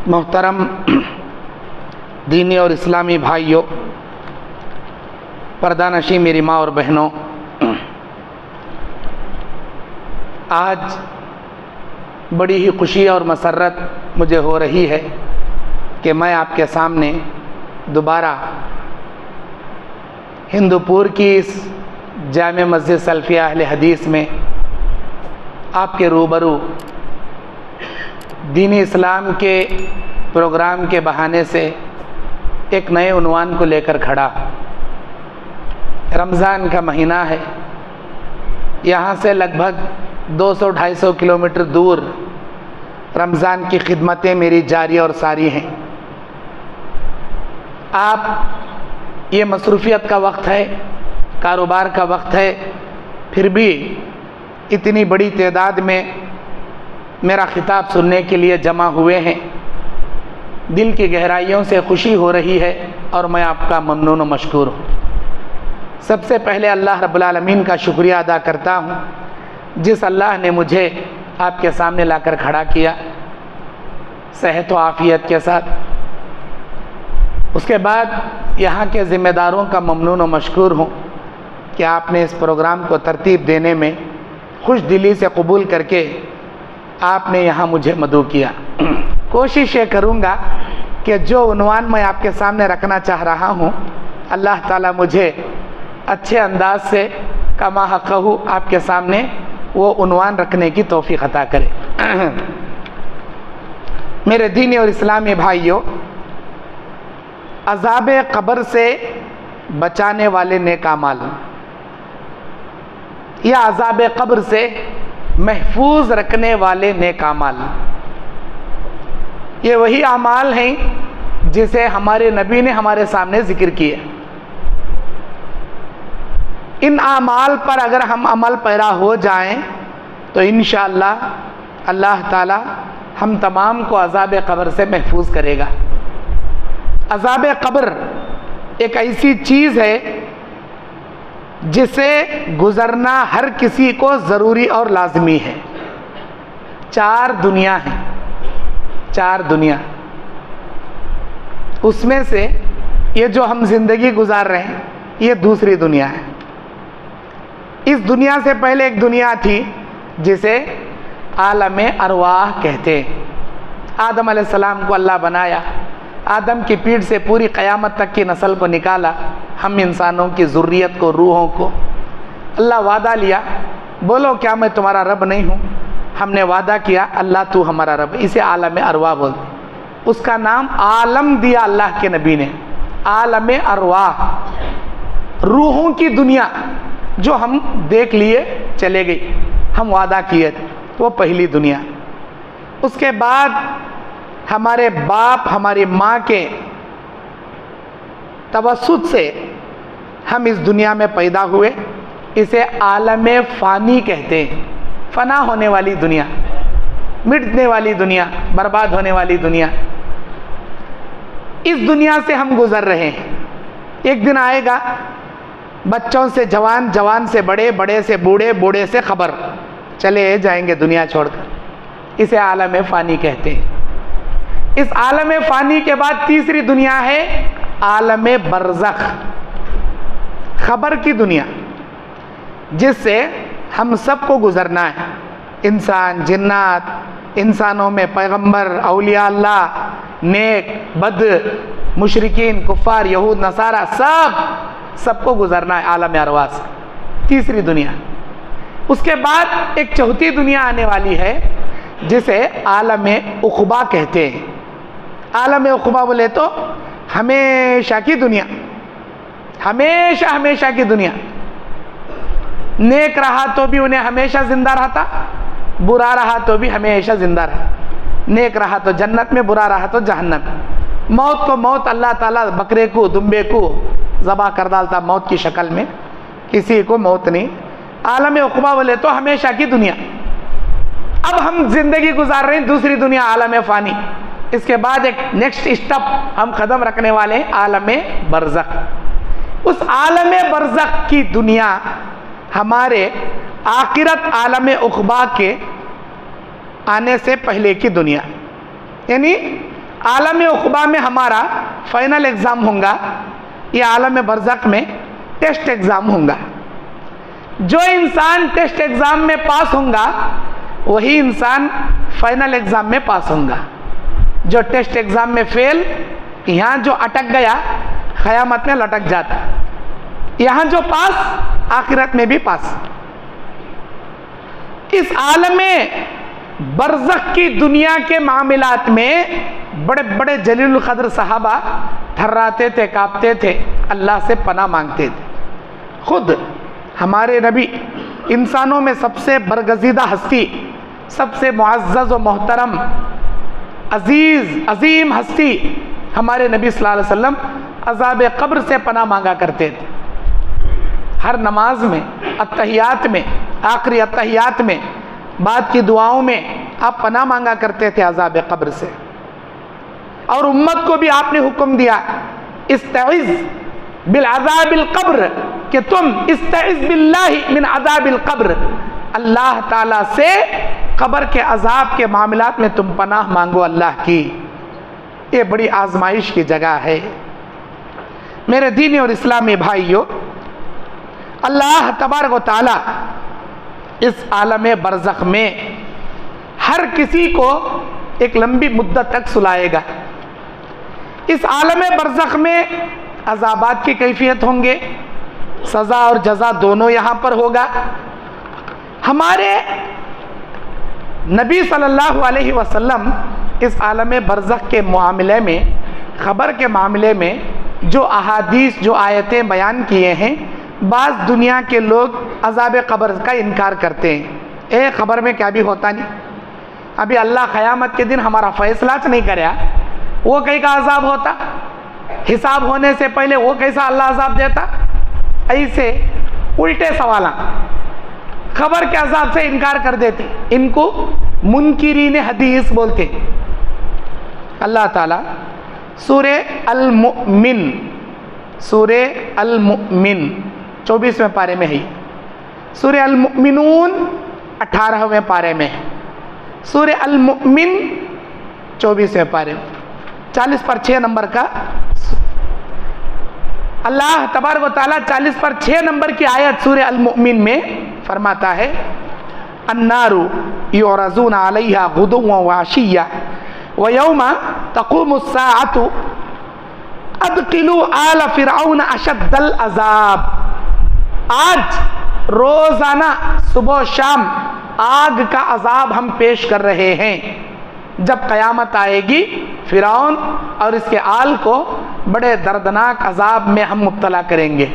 محترم دینی اور اسلامی بھائیوں، پردہ نشی میری ماں اور بہنوں، آج بڑی ہی خوشی اور مسرت مجھے ہو رہی ہے کہ میں آپ کے سامنے دوبارہ ہندوپور کی اس جامع مسجد سلفیہ اہل حدیث میں آپ کے روبرو دینی اسلام کے پروگرام کے بہانے سے ایک نئے عنوان کو لے کر کھڑا۔ رمضان کا مہینہ ہے، یہاں سے لگ بھگ 200-250 کلومیٹر دور رمضان کی خدمتیں میری جاری اور ساری ہیں۔ آپ یہ مصروفیت کا وقت ہے، کاروبار کا وقت ہے، پھر بھی اتنی بڑی تعداد میں میرا خطاب سننے کے لیے جمع ہوئے ہیں۔ دل کی گہرائیوں سے خوشی ہو رہی ہے اور میں آپ کا ممنون و مشکور ہوں۔ سب سے پہلے اللہ رب العالمین کا شکریہ ادا کرتا ہوں، جس اللہ نے مجھے آپ کے سامنے لا کر کھڑا کیا صحت و عافیت کے ساتھ۔ اس کے بعد یہاں کے ذمہ داروں کا ممنون و مشکور ہوں کہ آپ نے اس پروگرام کو ترتیب دینے میں خوش دلی سے قبول کر کے آپ نے یہاں مجھے مدعو کیا۔ کوشش یہ کروں گا کہ جو عنوان میں آپ کے سامنے رکھنا چاہ رہا ہوں، اللہ تعالیٰ مجھے اچھے انداز سے کما حقہ آپ کے سامنے وہ عنوان رکھنے کی توفیق عطا کرے۔ میرے دینی اور اسلامی بھائیوں، عذاب قبر سے بچانے والے نیک اعمال یا عذاب قبر سے محفوظ رکھنے والے نیک اعمال، یہ وہی اعمال ہیں جسے ہمارے نبی نے ہمارے سامنے ذکر کیا۔ ان اعمال پر اگر ہم عمل پیرا ہو جائیں تو انشاءاللہ اللہ تعالی ہم تمام کو عذاب قبر سے محفوظ کرے گا۔ عذاب قبر ایک ایسی چیز ہے جسے گزرنا ہر کسی کو ضروری اور لازمی ہے۔ 4 دنیا ہیں، 4 دنیا، اس میں سے یہ جو ہم زندگی گزار رہے ہیں یہ دوسری دنیا ہے۔ اس دنیا سے پہلے ایک دنیا تھی جسے عالم ارواح کہتے ہیں۔ آدم علیہ السلام کو اللہ بنایا، آدم کی پیٹھ سے پوری قیامت تک کی نسل کو نکالا، ہم انسانوں کی ذریت کو، روحوں کو۔ اللہ وعدہ لیا، بولو کیا میں تمہارا رب نہیں ہوں؟ ہم نے وعدہ کیا، اللہ تو ہمارا رب۔ اسے عالم ارواح بولتے، اس کا نام عالم دیا اللہ کے نبی نے، عالم ارواح، روحوں کی دنیا جو ہم دیکھ لیے چلے گئی، ہم وعدہ کیے، وہ پہلی دنیا۔ اس کے بعد ہمارے باپ ہماری ماں کے توسط سے ہم اس دنیا میں پیدا ہوئے، اسے عالم فانی کہتے ہیں، فنا ہونے والی دنیا، مٹنے والی دنیا، برباد ہونے والی دنیا۔ اس دنیا سے ہم گزر رہے ہیں، ایک دن آئے گا بچوں سے جوان، جوان سے بڑے، بڑے سے بوڑھے، بوڑھے سے خبر، چلے جائیں گے دنیا چھوڑ کر، اسے عالم فانی کہتے ہیں۔ اس عالم فانی کے بعد تیسری دنیا ہے عالم برزخ، خبر کی دنیا، جس سے ہم سب کو گزرنا ہے۔ انسان، جنات، انسانوں میں پیغمبر، اولیاء اللہ، نیک، بد، مشرکین، کفار، یہود، نصارہ، سب کو گزرنا ہے عالم ارواح سے، تیسری دنیا۔ اس کے بعد ایک چوتھی دنیا آنے والی ہے جسے عالم عقبہ کہتے ہیں۔ عالم عقبہ بولے تو ہمیشہ کی دنیا، ہمیشہ ہمیشہ کی دنیا۔ نیک رہا تو بھی انہیں ہمیشہ زندہ رہتا، برا رہا تو بھی ہمیشہ زندہ رہا۔ نیک رہا تو جنت میں، برا رہا تو جہنم میں۔ موت کو موت اللہ تعالیٰ بکرے کو، دمبے کو ذبح کر ڈالتا موت کی شکل میں، کسی کو موت نہیں۔ عالم عقبہ بولے تو ہمیشہ کی دنیا۔ اب ہم زندگی گزار رہے ہیں دوسری دنیا، عالم فانی۔ اس کے بعد ایک نیکسٹ اسٹیپ ہم قدم رکھنے والے ہیں عالم برزخ۔ اس عالم برزخ کی دنیا ہمارے آخرت عالم عقبہ کے آنے سے پہلے کی دنیا، یعنی عالم عقبہ میں ہمارا فائنل ایگزام ہوگا، یہ عالم برزخ میں ٹیسٹ ایگزام ہوگا. جو انسان ٹیسٹ ایگزام میں پاس ہوگا وہی انسان فائنل ایگزام میں پاس ہوگا. جو ٹیسٹ ایگزام میں فیل، یہاں جو اٹک گیا قیامت میں لٹک جاتا. یہاں جو پاس آخرت میں بھی پاس. اس عالم برزخ کی دنیا کے معاملات میں بڑے بڑے جلیل القدر صحابہ تھراتے تھے، کانپتے تھے، اللہ سے پناہ مانگتے تھے. خود ہمارے نبی، انسانوں میں سب سے برگزیدہ ہستی، سب سے معزز و محترم عظیم ہستی ہمارے نبی صلی اللہ علیہ وسلم عذاب قبر سے پناہ مانگا کرتے تھے. ہر نماز میں، اتحیات میں، آخری اتحیات میں، بعد کی دعاؤں میں آپ پناہ مانگا کرتے تھے عذاب قبر سے. اور امت کو بھی آپ نے حکم دیا استعذ بالعذاب القبر، کہ تم استعذ باللہ من عذاب القبر، اللہ تعالیٰ سے قبر کے عذاب کے معاملات میں تم پناہ مانگو اللہ کی. یہ بڑی آزمائش کی جگہ ہے. میرے دینی اور اسلامی بھائیوں، اللہ تبارک و تعالیٰ اس عالم برزخ میں ہر کسی کو ایک لمبی مدت تک سلائے گا. اس عالم برزخ میں عذابات کی کیفیت ہوں گے، سزا اور جزا دونوں یہاں پر ہوگا. ہمارے نبی صلی اللہ علیہ وسلم اس عالم برزخ کے معاملے میں، خبر کے معاملے میں جو احادیث، جو آیتیں بیان کیے ہیں، بعض دنیا کے لوگ عذاب قبر کا انکار کرتے ہیں. خبر میں کیا بھی ہوتا نہیں، ابھی اللہ قیامت کے دن ہمارا فیصلہ نہیں کریا، وہ کہیں کا عذاب ہوتا، حساب ہونے سے پہلے وہ کیسا اللہ عذاب دیتا. ایسے الٹے سوالاں خبر کے عذاب سے انکار کر دیتے. ان کو منکرین حدیث بولتے. اللہ تعالیٰ سورہ المؤمن 24ویں پارے میں ہے، سورہ المؤمنون 18ویں پارے میں، سورہ المؤمن 24ویں پارے میں 40/6 نمبر کا اللہ تبارک و تعالیٰ 40/6 نمبر کی آیت سورہ المؤمن میں فرماتا ہے النار یعرضون علیہا غدوا وعشیا ویوم تقوم الساعۃ ادخلوا آل فرعون اشد العذاب. آج روزانہ صبح و شام آگ کا عذاب ہم پیش کر رہے ہیں. جب قیامت آئے گی فرعون اور اس کے آل کو بڑے دردناک عذاب میں ہم مبتلا کریں گے.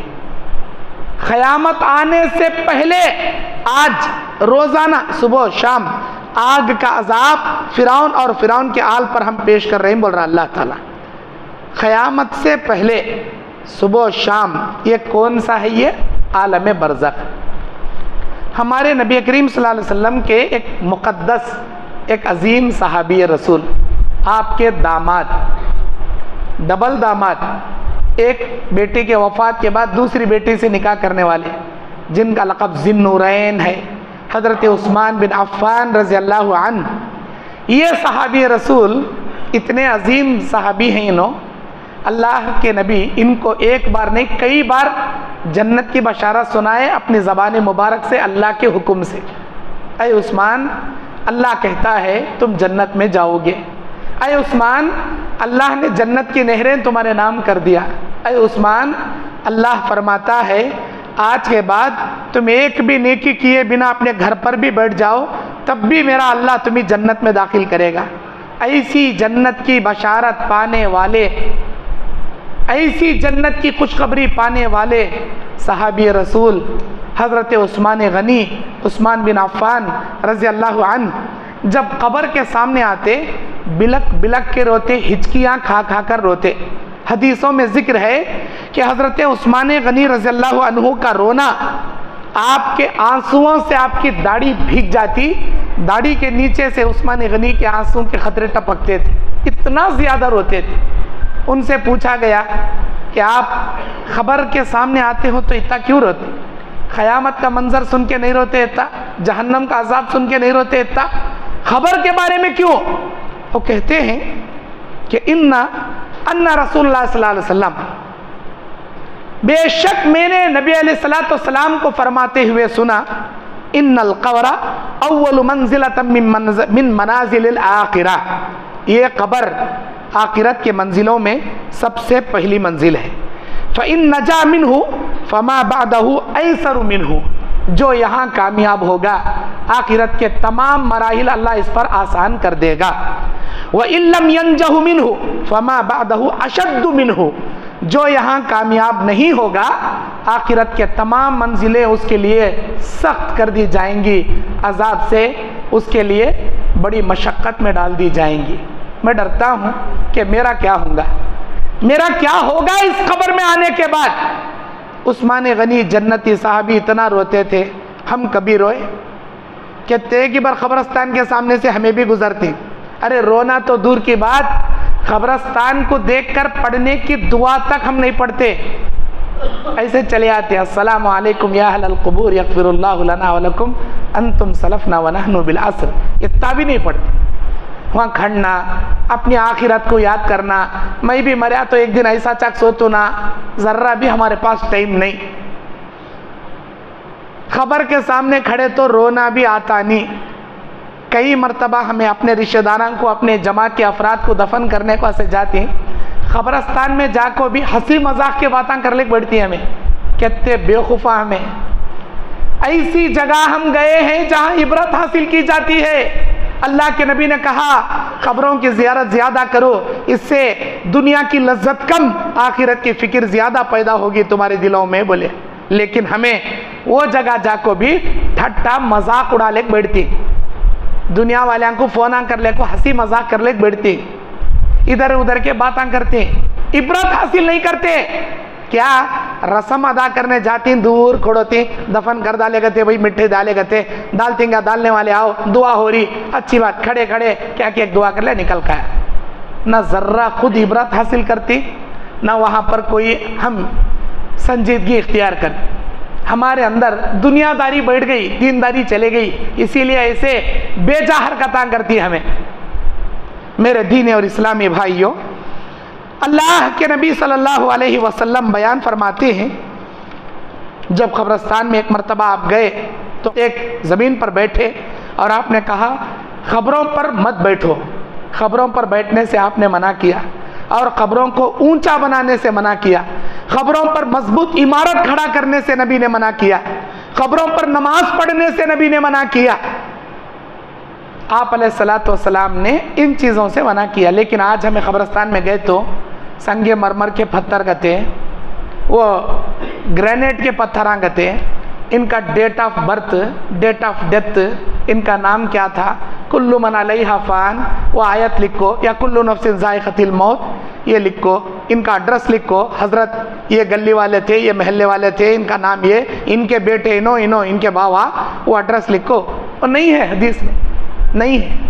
قیامت آنے سے پہلے آج روزانہ صبح و شام آگ کا عذاب فرعون اور فرعون کے آل پر ہم پیش کر رہے ہیں، بول رہا اللہ تعالیٰ. قیامت سے پہلے صبح و شام یہ کون سا ہے؟ یہ عالم برزخ. ہمارے نبی کریم صلی اللہ علیہ وسلم کے ایک مقدس، ایک عظیم صحابی رسول، آپ کے داماد، ڈبل داماد، ایک بیٹی کے وفات کے بعد دوسری بیٹی سے نکاح کرنے والے، جن کا لقب ذی النورین ہے، حضرت عثمان بن عفان رضی اللہ عنہ. یہ صحابی رسول اتنے عظیم صحابی ہیں، اللہ کے نبی ان کو ایک بار نہیں کئی بار جنت کی بشارت سنائے اپنی زبان مبارک سے، اللہ کے حکم سے. اے عثمان، اللہ کہتا ہے تم جنت میں جاؤ گے. اے عثمان، اللہ نے جنت کی نہریں تمہارے نام کر دیا. اے عثمان، اللہ فرماتا ہے آج کے بعد تم ایک بھی نیکی کیے بنا اپنے گھر پر بھی بیٹھ جاؤ تب بھی میرا اللہ تمہیں جنت میں داخل کرے گا. ایسی جنت کی بشارت پانے والے، ایسی جنت کی خوشخبری پانے والے صحابی رسول حضرت عثمان غنی، عثمان بن عفان رضی اللہ عنہ، جب قبر کے سامنے آتے بلک بلک کے روتے، ہچکیاں کھا کھا کر روتے. حدیثوں میں ذکر ہے کہ حضرت عثمان غنی رضی اللہ عنہ کا رونا، آپ کے آنسوؤں سے آپ کی داڑھی بھیگ جاتی، داڑھی کے نیچے سے عثمان غنی کے آنسوں کے قطرے ٹپکتے تھے، اتنا زیادہ روتے تھے. ان سے پوچھا گیا کہ آپ خبر کے سامنے آتے ہو تو اتنا کیوں روتے؟ قیامت کا منظر سن کے نہیں روتے اتنا؟ جہنم کا عذاب سن کے نہیں روتے اتنا؟ خبر کے بارے میں کیوں؟ وہ کہتے ہیں کہ ان رسول اللہ صلی اللہ علیہ وسلم، بے شک میں نے نبی علیہ الصلوۃ والسلام کو فرماتے ہوئے سنا، ان القبر اول منزلۃ من منازل الآخرہ، یہ قبر آخرت کے منزلوں میں سب سے پہلی منزل ہے، فإن نجا منہ فما بعدہ ایسر منہ، جو یہاں کامیاب ہوگا آخرت کے تمام مراحل اللہ اس پر آسان کر دے گا، وإن لم ينجہ منہ فما بعدہ اشد منہ، جو یہاں کامیاب نہیں ہوگا آخرت کے تمام منزلیں اس کے لیے سخت کر دی جائیں گی، عذاب سے اس کے لیے بڑی مشقت میں ڈال دی جائیں گی۔ میں ڈرتا ہوں کہ میرا کیا ہوگا، میرا کیا ہوگا اس قبر میں آنے کے بعد۔ عثمان غنی جنتی صحابی اتنا روتے تھے، ہم کبھی روئے؟ کہتے ہیں کہ بار قبرستان کے سامنے سے ہمیں بھی گزرتی، ارے رونا تو دور کی بات، قبرستان کو دیکھ کر پڑھنے کی دعا تک ہم نہیں پڑھتے، ایسے چلے آتے، السلام علیکم یا اہل القبور یغفر اللہ لنا ولکم انتم سلفنا ونحن بالعصر، اتنا بھی نہیں پڑھتے۔ وہاں کھڑنا، اپنی آخرت کو یاد کرنا، میں بھی مریا تو ایک دن ایسا چک سوتو نا، ذرہ بھی ہمارے پاس ٹائم نہیں۔ خبر کے سامنے کھڑے تو رونا بھی آتا نہیں۔ کئی مرتبہ ہمیں اپنے رشتہ داروں کو، اپنے جماعت کے افراد کو دفن کرنے کو ایسے جاتے ہیں، قبرستان میں جا کو بھی ہنسی مذاق کے باتیں کر لے بیٹھتی ہیں، ہمیں کہتے بیوقوفہ ہمیں۔ ایسی جگہ ہم گئے ہیں جہاں عبرت حاصل کی جاتی ہے۔ اللہ کے نبی نے کہا قبروں کی زیارت زیادہ کرو، اس سے دنیا کی لذت کم، آخرت کی فکر زیادہ پیدا ہوگی تمہارے دلوں میں، بولے۔ لیکن ہمیں وہ جگہ جا کو بھی ٹھٹا مذاق اڑا لے بیٹھتی، دنیا والوں کو فون کر لے کو ہنسی مذاق کر لے بیٹھتی، ادھر ادھر کے باتیں کرتے، عبرت حاصل نہیں کرتے۔ کیا رسم ادا کرنے جاتی، دور کھڑوتی، دفن کر ڈالے گتے، بھائی مٹھے ڈالے گتے، ڈالتے گا، ڈالنے والے آؤ، دعا ہو رہی، اچھی بات، کھڑے کھڑے کیا کہ ایک دعا کر لے، نکل کا ہے۔ نہ ذرہ خود عبرت حاصل کرتی، نہ وہاں پر کوئی ہم سنجیدگی اختیار کر، ہمارے اندر دنیا داری بیٹھ گئی، دینداری چلے گئی، اسی لیے ایسے بے جا حرکتاں کرتی ہمیں۔ میرے دین اور اسلامی بھائیوں، اللہ کے نبی صلی اللہ علیہ وسلم بیان فرماتے ہیں، جب قبرستان میں ایک مرتبہ آپ گئے تو ایک زمین پر بیٹھے اور آپ نے کہا قبروں پر مت بیٹھو، قبروں پر بیٹھنے سے آپ نے منع کیا، اور قبروں کو اونچا بنانے سے منع کیا، قبروں پر مضبوط عمارت کھڑا کرنے سے نبی نے منع کیا، قبروں پر نماز پڑھنے سے نبی نے منع کیا۔ آپ علیہ الصلوۃ والسلام نے ان چیزوں سے منع کیا۔ لیکن آج ہمیں قبرستان میں گئے تو سنگ مرمر کے پتھر گتے، وہ گرینیٹ کے پتھر گتے، ان کا date of birth, date of death, ان کا نام کیا تھا، کل من علیہا فان، وہ آیت لکھو، یا کل نفس ذائقۃ الموت یہ لکھو، ان کا ایڈریس لکھو، حضرت یہ گلی والے تھے، یہ محلے والے تھے، ان کا نام یہ، ان کے بیٹے انو ان کے باوا، وہ ایڈریس لکھو۔ اور نہیں ہے حدیث میں، نہیں ہے۔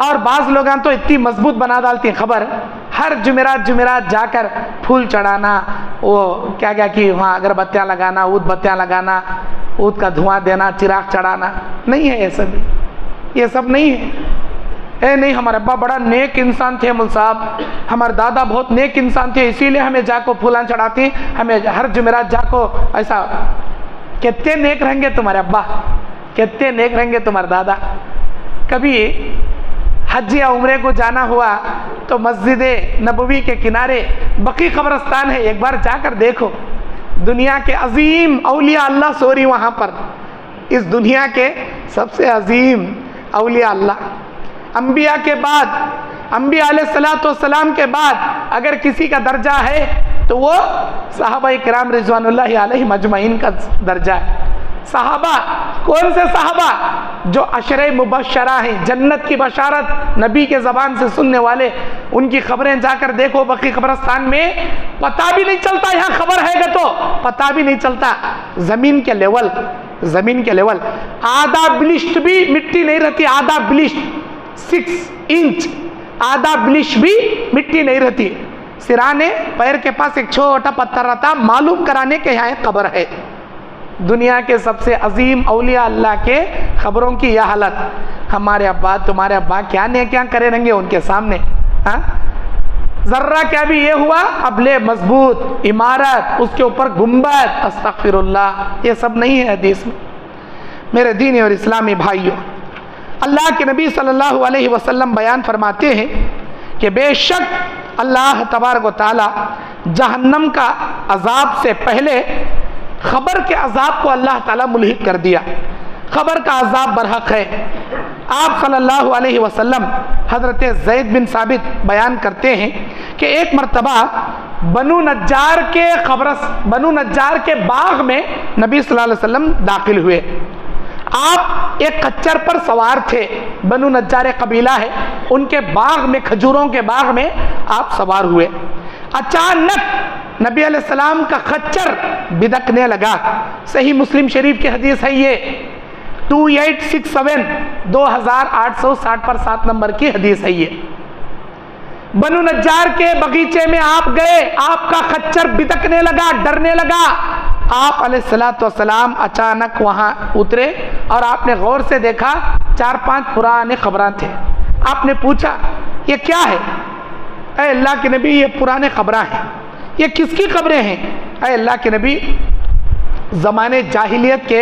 اور بعض لوگاں تو اتنی مضبوط بنا ڈالتی ہیں خبر، ہر جمعرات جا کر پھول چڑھانا، وہ کیا کہ وہاں اگربتیاں لگانا، اود بتیاں لگانا، اود کا دھواں دینا، چراغ چڑھانا، نہیں ہے یہ سب، یہ سب نہیں ہے۔ اے نہیں، ہمارے ابا بڑا نیک انسان تھے مول صاحب، ہمارے دادا بہت نیک انسان تھے، اسی لیے ہمیں جا کو پھولاں چڑھاتی، ہمیں ہر جمعرات جا کو ایسا۔ کتنے نیک رہیں گے تمہارے ابا، کتنے نیک رہیں گے تمہارے دادا۔ کبھی حج یا عمرے کو جانا ہوا تو مسجد نبوی کے کنارے بقیع قبرستان ہے، ایک بار جا کر دیکھو، دنیا کے عظیم اولیاء اللہ سوری وہاں پر، اس دنیا کے سب سے عظیم اولیاء اللہ، انبیاء کے بعد، انبیاء علیہ الصلوۃ والسلام کے بعد اگر کسی کا درجہ ہے تو وہ صحابہ کرام رضوان اللہ علیہ مجمعین کا درجہ ہے۔ صحابہ کون سے صحابہ؟ جو عشرہ مبشرہ ہیں، جنت کی بشارت نبی کے زبان سے سننے والے، ان کی خبریں جا کر دیکھو بقیع قبرستان میں، پتہ بھی نہیں چلتا یہاں خبر ہے گا، تو پتہ بھی نہیں چلتا، زمین کے لیول آدھا بلشٹ بھی مٹی نہیں رہتی، آدھا بلشٹ 6 انچ آدھا بلش بھی مٹی نہیں رہتی، سرانے پیر کے پاس ایک چھوٹا پتھر رہتا، معلوم کرانے کے یہاں ایک قبر ہے۔ دنیا کے سب سے عظیم اولیاء اللہ کے خبروں کی یہ حالت، ہمارے ابا تمہارے ابا کیا نیکیاں کرے رہیں گے ان کے سامنے، ہاں ذرہ کیا بھی یہ ہوا، اب لے مضبوط عمارت، اس کے اوپر گنبد، استغفر اللہ، یہ سب نہیں ہے حدیث میں۔ میرے دینی اور اسلامی بھائیوں، اللہ کے نبی صلی اللہ علیہ وسلم بیان فرماتے ہیں کہ بے شک اللہ تبارک و تعالی جہنم کا عذاب سے پہلے خبر کے عذاب کو اللہ تعالیٰ ملحق کر دیا۔ خبر کا عذاب برحق ہے۔ آپ صلی اللہ علیہ وسلم حضرت زید بن ثابت بیان کرتے ہیں کہ ایک مرتبہ بنو نجار کے باغ میں نبی صلی اللہ علیہ وسلم داخل ہوئے۔ آپ ایک خچر پر سوار تھے، بنو نجار قبیلہ ہے، ان کے باغ میں، کھجوروں کے باغ میں آپ سوار ہوئے۔ اچانک نبی علیہ السلام کا خچر بدکنے لگا۔ صحیح مسلم شریف کی حدیث ہے، یہ 2867 2860 پر 7 نمبر کی حدیث ہے۔ یہ بنو نجار کے بغیچے میں آپ گئے، آپ کا خچر بدکنے لگا، ڈرنے لگا۔ آپ علیہ السلام اچانک وہاں اترے اور آپ نے غور سے دیکھا 4-5 پرانے خبراں تھے۔ آپ نے پوچھا یہ کیا ہے؟ اے اللہ کے نبی یہ پرانے خبراں ہیں۔ یہ کس کی خبریں ہیں؟ اے اللہ کے نبی زمانے جاہلیت کے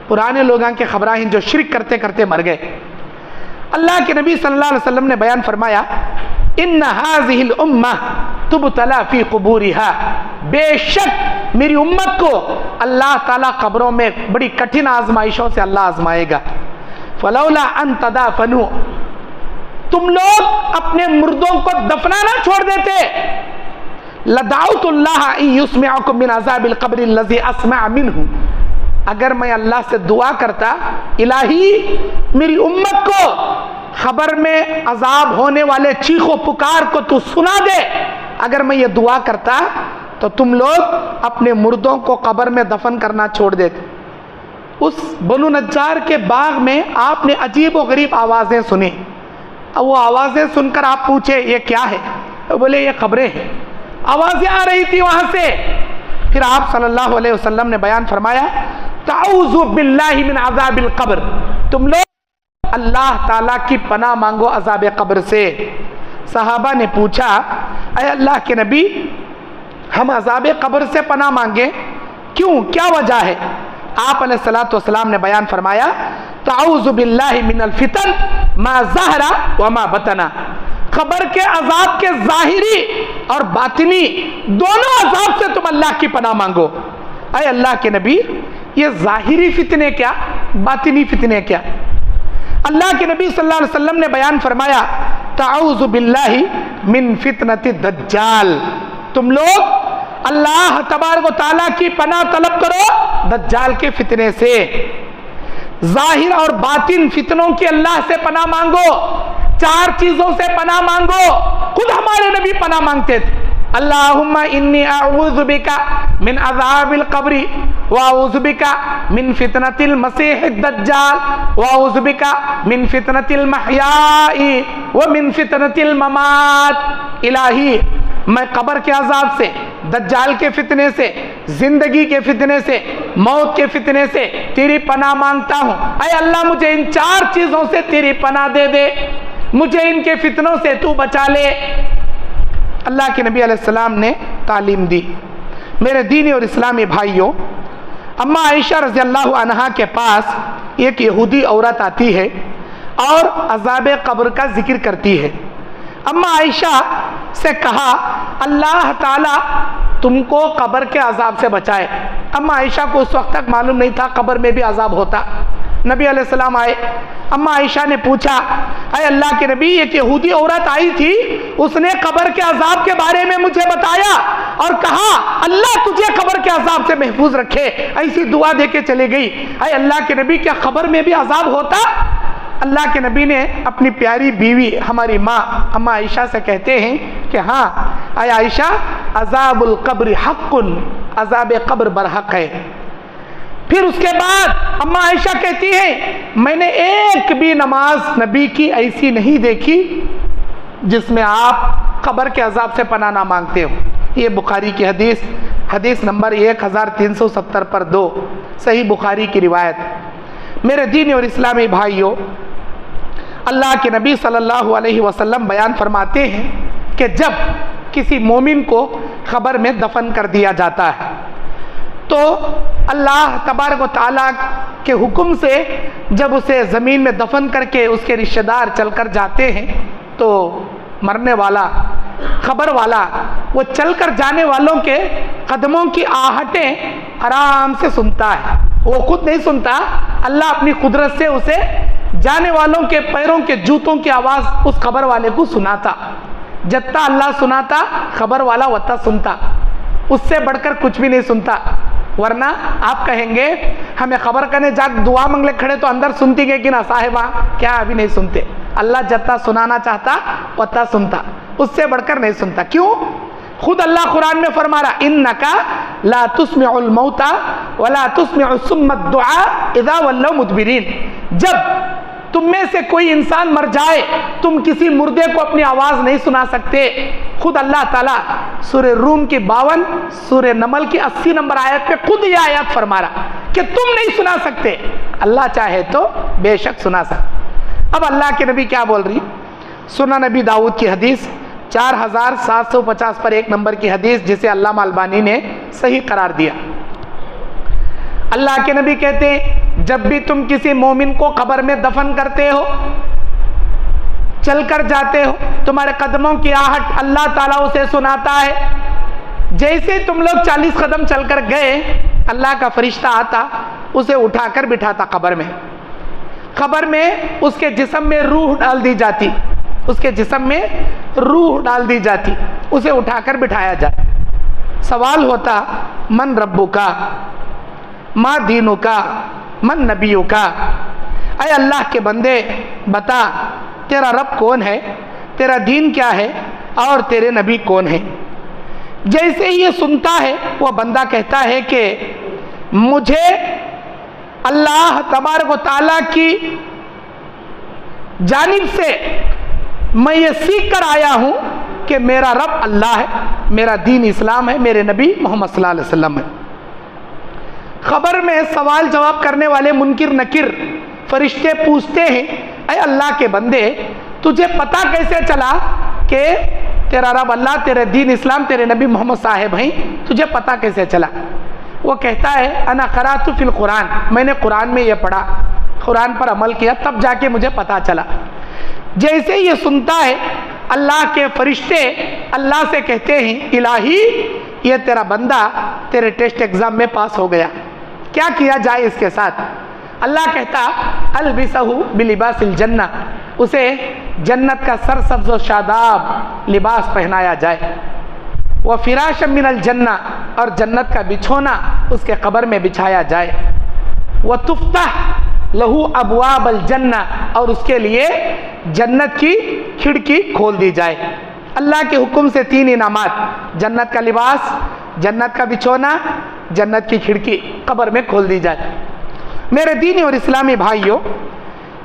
پرانے لوگاں کے خبراں ہیں جو شرک کرتے کرتے مر گئے۔ اللہ کے نبی صلی اللہ علیہ وسلم نے بیان فرمایا ان هذه الامه تبتلى في قبورها، بے شک میری امت کو اللہ تعالیٰ قبروں میں بڑی کٹھن آزمائشوں سے اللہ آزمائے گا۔ فلولا ان تدافنوا، تم لوگ اپنے مردوں کو دفنانا چھوڑ دیتے، لدعوت اللہ ان یسمعکم من عذاب القبر الذی اسمع منہ، اگر میں اللہ سے دعا کرتا الہی میری امت کو خبر میں عذاب ہونے والے چیخ و پکار کو تو سنا دے، اگر میں یہ دعا کرتا تو تم لوگ اپنے مردوں کو قبر میں دفن کرنا چھوڑ دیتے۔ اس بنو نجار کے باغ میں آپ نے عجیب و غریب آوازیں سنی۔ وہ آوازیں سن کر آپ پوچھے یہ کیا ہے؟ بولے یہ خبریں ہیں۔ آوازیں آ رہی تھی وہاں سے۔ پھر آپ صلی اللہ علیہ وسلم نے بیان فرمایا تعوذ باللہ من عذاب القبر، تم لوگ اللہ تعالیٰ کی پناہ مانگو عذاب قبر سے۔ صحابہ نے پوچھا اے اللہ کے نبی ہم عذاب قبر سے پناہ مانگیں، کیوں، کیا وجہ ہے؟ آپ علیہ السلام نے بیان فرمایا تعوذ باللہ من الفتن ما ظہر وما بطن، قبر کے عذاب کے ظاہری اور باطنی دونوں عذاب سے تم اللہ کی پناہ مانگو۔ اے اللہ کے نبی یہ ظاہری فتنے کیا، باطنی فتنے کیا؟ اللہ کے نبی صلی اللہ علیہ وسلم نے بیان فرمایا تعوذ باللہ من فتنۃ الدجال، تم لوگ اللہ تبارک و تعالیٰ کی پناہ طلب کرو دجال کے فتنے سے۔ ظاہر اور باطن فتنوں کی اللہ سے پناہ مانگو، 4 چیزوں سے پناہ مانگو، خود ہمارے نبی پناہ مانگتے تھے۔ اللہم انی اعوذ بک من عذاب القبر واعوذ بک من فتنۃ المسیح الدجال واعوذ بک من فتنۃ المحیاء ومن فتنۃ الممات، الہی میں قبر کے عذاب سے، دجال کے فتنے سے، زندگی کے فتنے سے، موت کے فتنے سے تیری پناہ مانگتا ہوں۔ اے اللہ مجھے ان 4 چیزوں سے تیری پناہ دے دے، مجھے ان کے فتنوں سے تو بچا لے۔ اللہ کے نبی علیہ السلام نے تعلیم دی۔ میرے دینی اور اسلامی بھائیوں، اما عائشہ رضی اللہ عنہا کے پاس ایک یہودی عورت آتی ہے اور عذاب قبر کا ذکر کرتی ہے۔ اما عائشہ سے کہا اللہ تعالیٰ تم کو قبر کے عذاب سے بچائے۔ اما عائشہ کو اس وقت تک معلوم نہیں تھا قبر میں بھی عذاب ہوتا۔ نبی علیہ السلام آئے، اما عائشہ نے پوچھا اے اللہ کے نبی ایک یہودی عورت آئی تھی، اس نے قبر کے عذاب کے بارے میں مجھے بتایا اور کہا اللہ تجھے قبر کے عذاب سے محفوظ رکھے، ایسی دعا دے کے چلے گئی۔ اے اللہ کے نبی کیا قبر میں بھی عذاب ہوتا؟ اللہ کے نبی نے اپنی پیاری بیوی ہماری ماں اما عائشہ سے کہتے ہیں کہ ہاں اے عائشہ عذاب القبر حق، عذاب قبر برحق ہے۔ پھر اس کے بعد اما عائشہ کہتی ہیں میں نے ایک بھی نماز نبی کی ایسی نہیں دیکھی جس میں آپ قبر کے عذاب سے پناہ نہ مانگتے ہو۔ یہ بخاری کی حدیث نمبر 1370 پر 2، صحیح بخاری کی روایت۔ میرے دینی اور اسلامی بھائیوں، اللہ کے نبی صلی اللہ علیہ وسلم بیان فرماتے ہیں کہ جب کسی مومن کو قبر میں دفن کر دیا جاتا ہے تو اللہ تبارک و تعالیٰ کے حکم سے جب اسے زمین میں دفن کر کے اس کے رشتہ دار چل کر جاتے ہیں تو مرنے والا قبر والا وہ چل کر جانے والوں کے قدموں کی آہٹیں آرام سے سنتا ہے. وہ خود نہیں سنتا, اللہ اپنی قدرت سے اسے جانے والوں کے پیروں کے جوتوں کی آواز اس قبر والے کو سناتا. جتا اللہ سناتا خبر والا وتا سنتا, اس سے بڑھ کر کچھ بھی نہیں سنتا. ورنہ آپ کہیں گے ہمیں خبر کرنے جا دعا منگلے کھڑے تو اندر سنتی گئے کہ نا صاحبہ کیا ابھی نہیں سنتے. اللہ جتا سنانا چاہتا وتا سنتا, اس سے بڑھ کر نہیں سنتا. کیوں؟ خود اللہ قرآن میں فرما رہا انکا لا تسمع الموتى ولا تسمع الصم الدعاء اذا ولوا مدبرین. جب تم میں سے کوئی انسان مر جائے تم کسی مردے کو اپنی آواز نہیں سنا سکتے. خود اللہ تعالیٰ سورہ روم کی 52 سورہ نمل کی 80 نمبر آیت پہ خود یہ آیت فرما رہا کہ تم نہیں سنا سکتے, اللہ چاہے تو بے شک سنا سکتے. اب اللہ کے نبی کیا بول رہی؟ سنن نبی داؤد کی حدیث 4750 پر 1 نمبر کی حدیث جسے علامہ البانی نے صحیح قرار دیا. اللہ کے نبی کہتے ہیں جب بھی تم کسی مومن کو قبر میں دفن کرتے ہو, چل کر جاتے ہو, تمہارے قدموں کی آہٹ اللہ تعالیٰ اسے سناتا ہے. جیسے تم لوگ 40 قدم چل کر گئے اللہ کا فرشتہ آتا اسے اٹھا کر بٹھاتا قبر میں. قبر میں اس کے جسم میں روح ڈال دی جاتی, اس کے جسم میں روح ڈال دی جاتی, اسے اٹھا کر بٹھایا جاتا. سوال ہوتا من ربک ما دینک من نبیک, اے اللہ کے بندے بتا تیرا رب کون ہے, تیرا دین کیا ہے اور تیرے نبی کون ہے. جیسے ہی یہ سنتا ہے وہ بندہ کہتا ہے کہ مجھے اللہ تبارک و تعالیٰ کی جانب سے میں یہ سیکھ کر آیا ہوں کہ میرا رب اللہ ہے, میرا دین اسلام ہے, میرے نبی محمد صلی اللہ علیہ وسلم ہے. خبر میں سوال جواب کرنے والے منکر نکر فرشتے پوچھتے ہیں اے اللہ کے بندے تجھے پتا کیسے چلا کہ تیرا رب اللہ, تیرے دین اسلام, تیرے نبی محمد صاحب ہیں, تجھے پتا کیسے چلا؟ وہ کہتا ہے انا قرأت فی القرآن, میں نے قرآن میں یہ پڑھا, قرآن پر عمل کیا, تب جا کے مجھے پتا چلا. جیسے یہ سنتا ہے اللہ کے فرشتے اللہ سے کہتے ہیں الہی یہ تیرا بندہ تیرے ٹیسٹ ایگزام میں پاس ہو گیا, کیا کیا جائے اس کے ساتھ؟ اللہ کہتا البسہ بلباس الجنہ, اسے جنت کا سرسبز و شاداب لباس پہنایا جائے. وفراش من الجنہ, اور جنت کا بچھونا اس کے قبر میں بچھایا جائے. وتفتح لہو ابواب الجنہ, اور اس کے لیے جنت کی کھڑکی کھول دی جائے. اللہ کے حکم سے 3 انعامات, جنت کا لباس, جنت کا بچھونا, جنت کی کھڑکی قبر میں کھول دی جائے. میرے دینی اور اسلامی بھائیوں,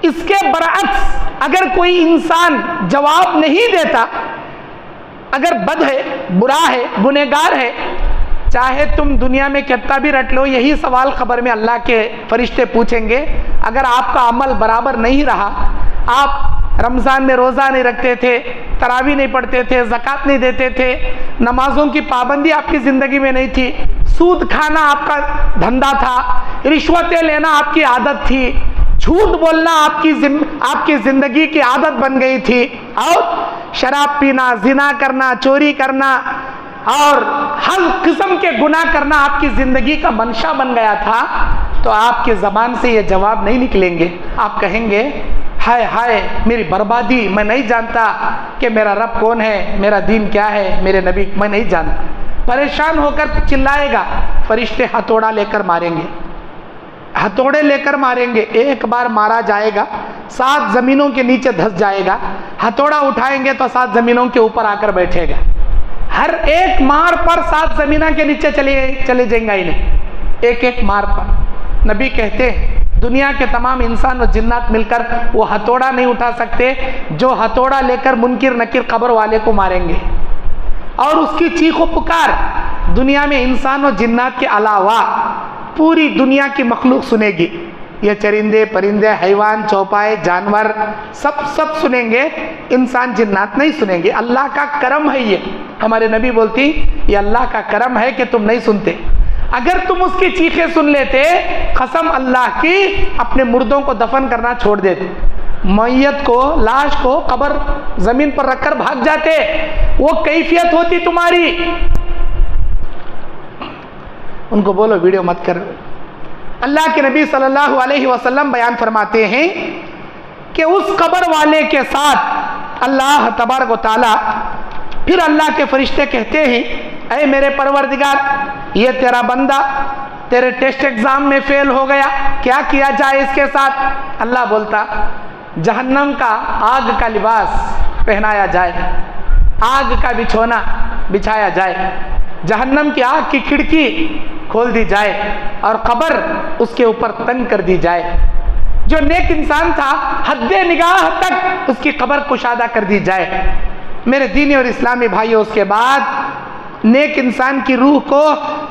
اس کے برعکس اگر کوئی انسان جواب نہیں دیتا, اگر بد ہے, برا ہے, گنہگار ہے, چاہے تم دنیا میں کتنا بھی رٹ لو, یہی سوال خبر میں اللہ کے فرشتے پوچھیں گے. اگر آپ کا عمل برابر نہیں رہا, آپ رمضان میں روزہ نہیں رکھتے تھے, تراویح نہیں پڑھتے تھے, زکوٰۃ نہیں دیتے تھے, نمازوں کی پابندی آپ کی زندگی میں نہیں تھی, سود کھانا آپ کا دھندا تھا, رشوتیں لینا آپ کی عادت تھی, جھوٹ بولنا آپ کی زندگی کی عادت بن گئی تھی, اور شراب پینا, زنا کرنا, چوری کرنا اور ہر قسم کے گناہ کرنا آپ کی زندگی کا منشا بن گیا تھا, تو آپ کی زبان سے یہ جواب نہیں نکلیں گے. آپ کہیں گے ہائے ہائے میری بربادی, میں نہیں جانتا کہ میرا رب کون ہے, میرا دین کیا ہے, میرے نبی میں نہیں جانتا. پریشان ہو کر چلائے گا, فرشتے ہتھوڑا لے کر ماریں گے, ہتھوڑے لے کر ماریں گے. ایک بار مارا جائے گا 7 زمینوں کے نیچے دھس جائے گا, ہتھوڑا اٹھائیں گے تو 7 زمینوں کے اوپر آ کر بیٹھے گا. ہر ایک مار پر 7 زمینوں کے نیچے چلے جائیں گا انہیں, ایک ایک مار پر. نبی کہتے ہیں دنیا کے تمام انسان و جنات مل کر وہ ہتھوڑا نہیں اٹھا سکتے جو ہتھوڑا لے کر منکر نکر قبر والے کو ماریں گے. اور اس کی چیخ و پکار دنیا میں انسان و جنات کے علاوہ پوری دنیا کی مخلوق سنے گی. یہ چرندے پرندے حیوان چوپائے جانور سب سنیں گے، انسان جنات نہیں سنیں گے۔ اللہ کا کرم ہے یہ، ہمارے نبی بولتی یہ اللہ کا کرم ہے کہ تم نہیں سنتے، اگر تم اس کی چیخیں سن لیتے قسم اللہ کی اپنے مردوں کو دفن کرنا چھوڑ دیتے، میت کو لاش کو قبر زمین پر رکھ کر بھاگ جاتے، وہ کیفیت ہوتی تمہاری۔ ان کو بولو ویڈیو مت کر۔ اللہ کے نبی صلی اللہ علیہ وسلم بیان فرماتے ہیں کہ اس قبر والے کے ساتھ اللہ تبارک و تعالی، پھر اللہ کے فرشتے کہتے ہیں اے میرے پروردگار یہ تیرا بندہ تیرے ٹیسٹ ایگزام میں فیل ہو گیا، کیا کیا جائے اس کے ساتھ؟ اللہ بولتا جہنم کا آگ کا لباس پہنایا جائے، آگ کا بچھونا بچھایا جائے، جہنم کی آگ کی کھڑکی کھول دی جائے اور قبر اس کے اوپر تنگ کر دی جائے۔ جو نیک انسان تھا حد نگاہ تک اس کی قبر کشادہ کر دی جائے۔ میرے دینی اور اسلامی بھائیوں، اس کے بعد نیک انسان کی روح کو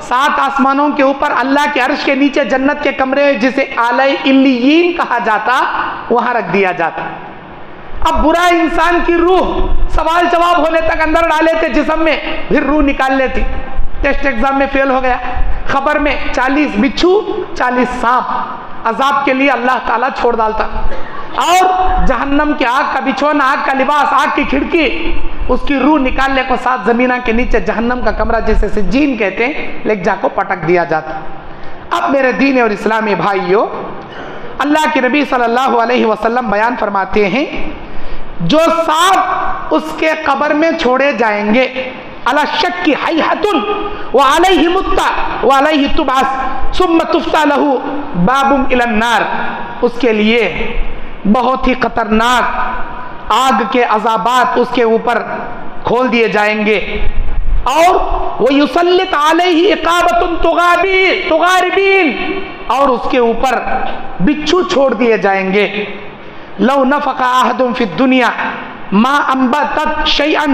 7 آسمانوں کے اوپر اللہ کے عرش کے نیچے جنت کے کمرے جسے اعلی علیین کہا جاتا وہاں رکھ دیا جاتا۔ اب برا انسان کی روح سوال جواب ہونے تک اندر ڈالے تھے جسم میں، پھر روح نکال لیتی۔ ٹیسٹ ایگزام میں فیل ہو گیا، خبر میں 40 بچھو 40 سانپ عذاب کے لیے اللہ تعالیٰ چھوڑ ڈالتا، اور جہنم کی آگ کا بچھونا، آگ کا لباس، آگ کی کھڑکی، اس کی روح نکالنے کو 7 زمینہ کے نیچے جہنم کا کمرہ جسے سجین کہتے ہیں لے جا کو پٹک دیا جاتا۔ اب میرے دین اور اسلامی بھائیوں، اللہ کے نبی صلی اللہ علیہ وسلم بیان فرماتے ہیں جو 7 اس کے قبر میں چھوڑے جائیں گے، علی الشک حیحۃ وعلیہ متع وعلیہ تبعث ثم تفتح له باب الی النار، اس کے لیے بہت ہی خطرناک آگ کے عذابات اس کے اوپر کھول دیے جائیں گے، اور ویسلط علیہ عقابۃ تغاربین، اور اس کے اوپر بچھو چھوڑ دیے جائیں گے۔ لو نفق احد فی الدنیا ما انبتت شیئا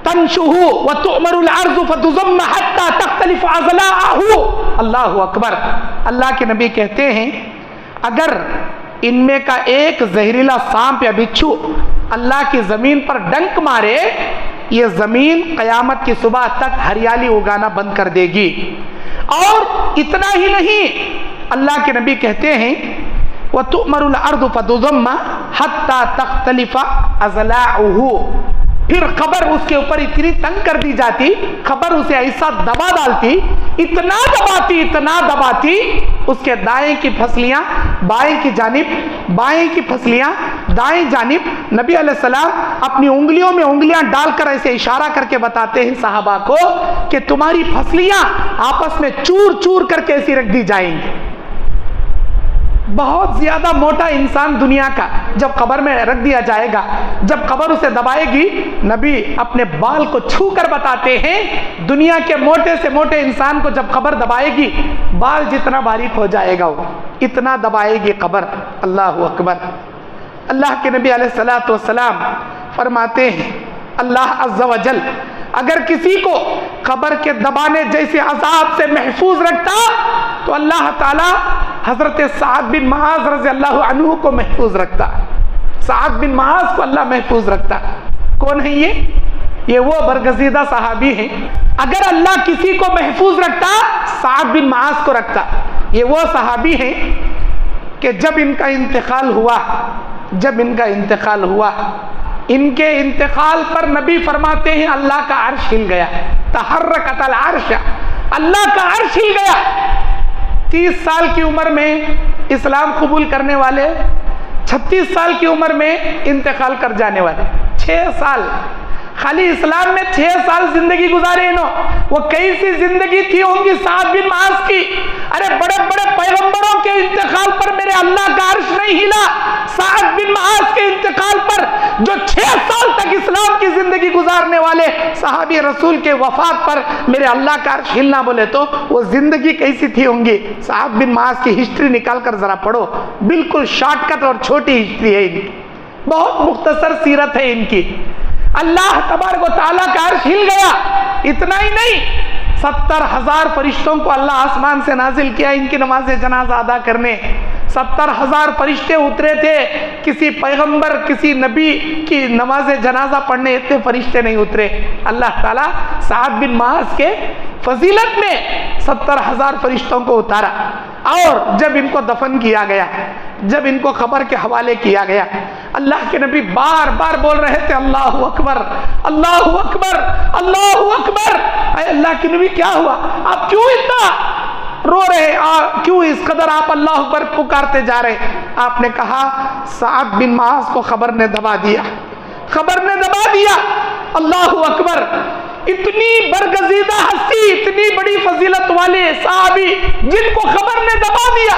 تنشہ وتؤمر الارض فتضم حتى تختلف اضلاعه، اللہ اکبر۔ اللہ کے نبی کہتے ہیں اگر ان میں کا ایک زہریلا سانپ یا بچھو اللہ کی زمین پر ڈنک مارے، یہ زمین قیامت کی صبح تک ہریالی اگانا بند کر دے گی۔ اور اتنا ہی نہیں، اللہ کے نبی کہتے ہیں وَتُؤْمَرُ الْأَرْضُ فَتُضَمَّ حَتَّى تَخْتَلِفَ أَضْلَاعُهُ، پھر خبر اس کے اوپر اتنی تنگ کر دی جاتی، خبر اسے ایسا دبا ڈالتی، اتنا دباتی اس کے دائیں کی پھسلیاں بائیں کی جانب، بائیں کی پھسلیاں دائیں جانب۔ نبی علیہ السلام اپنی انگلیوں میں انگلیاں ڈال کر ایسے اشارہ کر کے بتاتے ہیں صحابہ کو کہ تمہاری پھسلیاں آپس میں چور چور کر کے ایسی رکھ دی جائیں گی۔ بہت زیادہ موٹا انسان دنیا کا جب قبر میں رکھ دیا جائے گا، جب قبر اسے دبائے گی، نبی اپنے بال کو چھو کر بتاتے ہیں دنیا کے موٹے سے موٹے انسان کو جب قبر دبائے گی بال جتنا باریک ہو جائے گا وہ اتنا دبائے گی قبر۔ اللہ اکبر۔ اللہ کے نبی علیہ السلام فرماتے ہیں اللہ عز و جل اگر کسی کو قبر کے دبانے جیسے عذاب سے محفوظ رکھتا تو اللہ تعالی حضرت سعد بن معاذ رضی اللہ عنہ کو محفوظ رکھتا۔ سعد بن معاذ کو اللہ محفوظ رکھتا۔ کون ہے یہ وہ برگزیدہ صحابی ہیں، اگر اللہ کسی کو محفوظ رکھتا سعد بن معاذ کو رکھتا۔ یہ وہ صحابی ہیں کہ جب ان کا انتقال ہوا، ان کے انتقال پر نبی فرماتے ہیں اللہ کا عرش ہل گیا، تحرکت العرش، اللہ کا عرش ہل گیا۔ 30 سال کی عمر میں اسلام قبول کرنے والے، 36 سال کی عمر میں انتقال کر جانے والے، 6 سال خالی اسلام میں 6 سال زندگی گزارے انہوں۔ وہ کیسی زندگی تھی ہوں گی سعد بن معاذ کی؟ ارے بڑے بڑے پیغمبروں کے انتقال پر میرے اللہ کا عرش نہیں ہلا، سعد بن معاذ کے انتقال پر جو 6 سال تک اسلام کی زندگی گزارنے والے صحابی رسول کے وفات پر میرے اللہ کا عرش ہلنا بولے تو وہ زندگی کیسی تھی ہوں گی؟ سعد بن معاذ کی ہسٹری نکال کر ذرا پڑھو، بالکل شارٹ کٹ اور چھوٹی ہسٹری ہے ان کی، بہت مختصر سیرت ہے ان کی۔ اللہ تبارک و تعالیٰ کا عرش ہل گیا، اتنا ہی نہیں 70,000 فرشتوں کو اللہ آسمان سے نازل کیا ان کی نماز جنازہ ادا کرنے. 70,000 فرشتے اترے تھے، کسی پیغمبر کسی نبی کی نماز جنازہ پڑھنے اتنے فرشتے نہیں اترے. اللہ تعالیٰ سعد بن معاذ کے فضیلت میں 70,000 فرشتوں کو اتارا. اور جب ان کو دفن کیا گیا، جب ان کو قبر کے حوالے کیا گیا، اللہ کے نبی بار بار بول رہے تھے اللہ اکبر اللہ اکبر اللہ اکبر. اے اللہ کے نبی کیا ہوا؟ آپ کیوں اتنا رو رہے؟ کیوں اس قدر آپ اللہ اکبر پکارتے جا رہے؟ آپ نے کہا سعد بن معاذ کو خبر نے دبا دیا، خبر نے دبا دیا. اللہ اکبر. اتنی برگزیدہ ہستی، اتنی بڑی فضیلت والے صحابی جن کو خبر نے دبا دیا،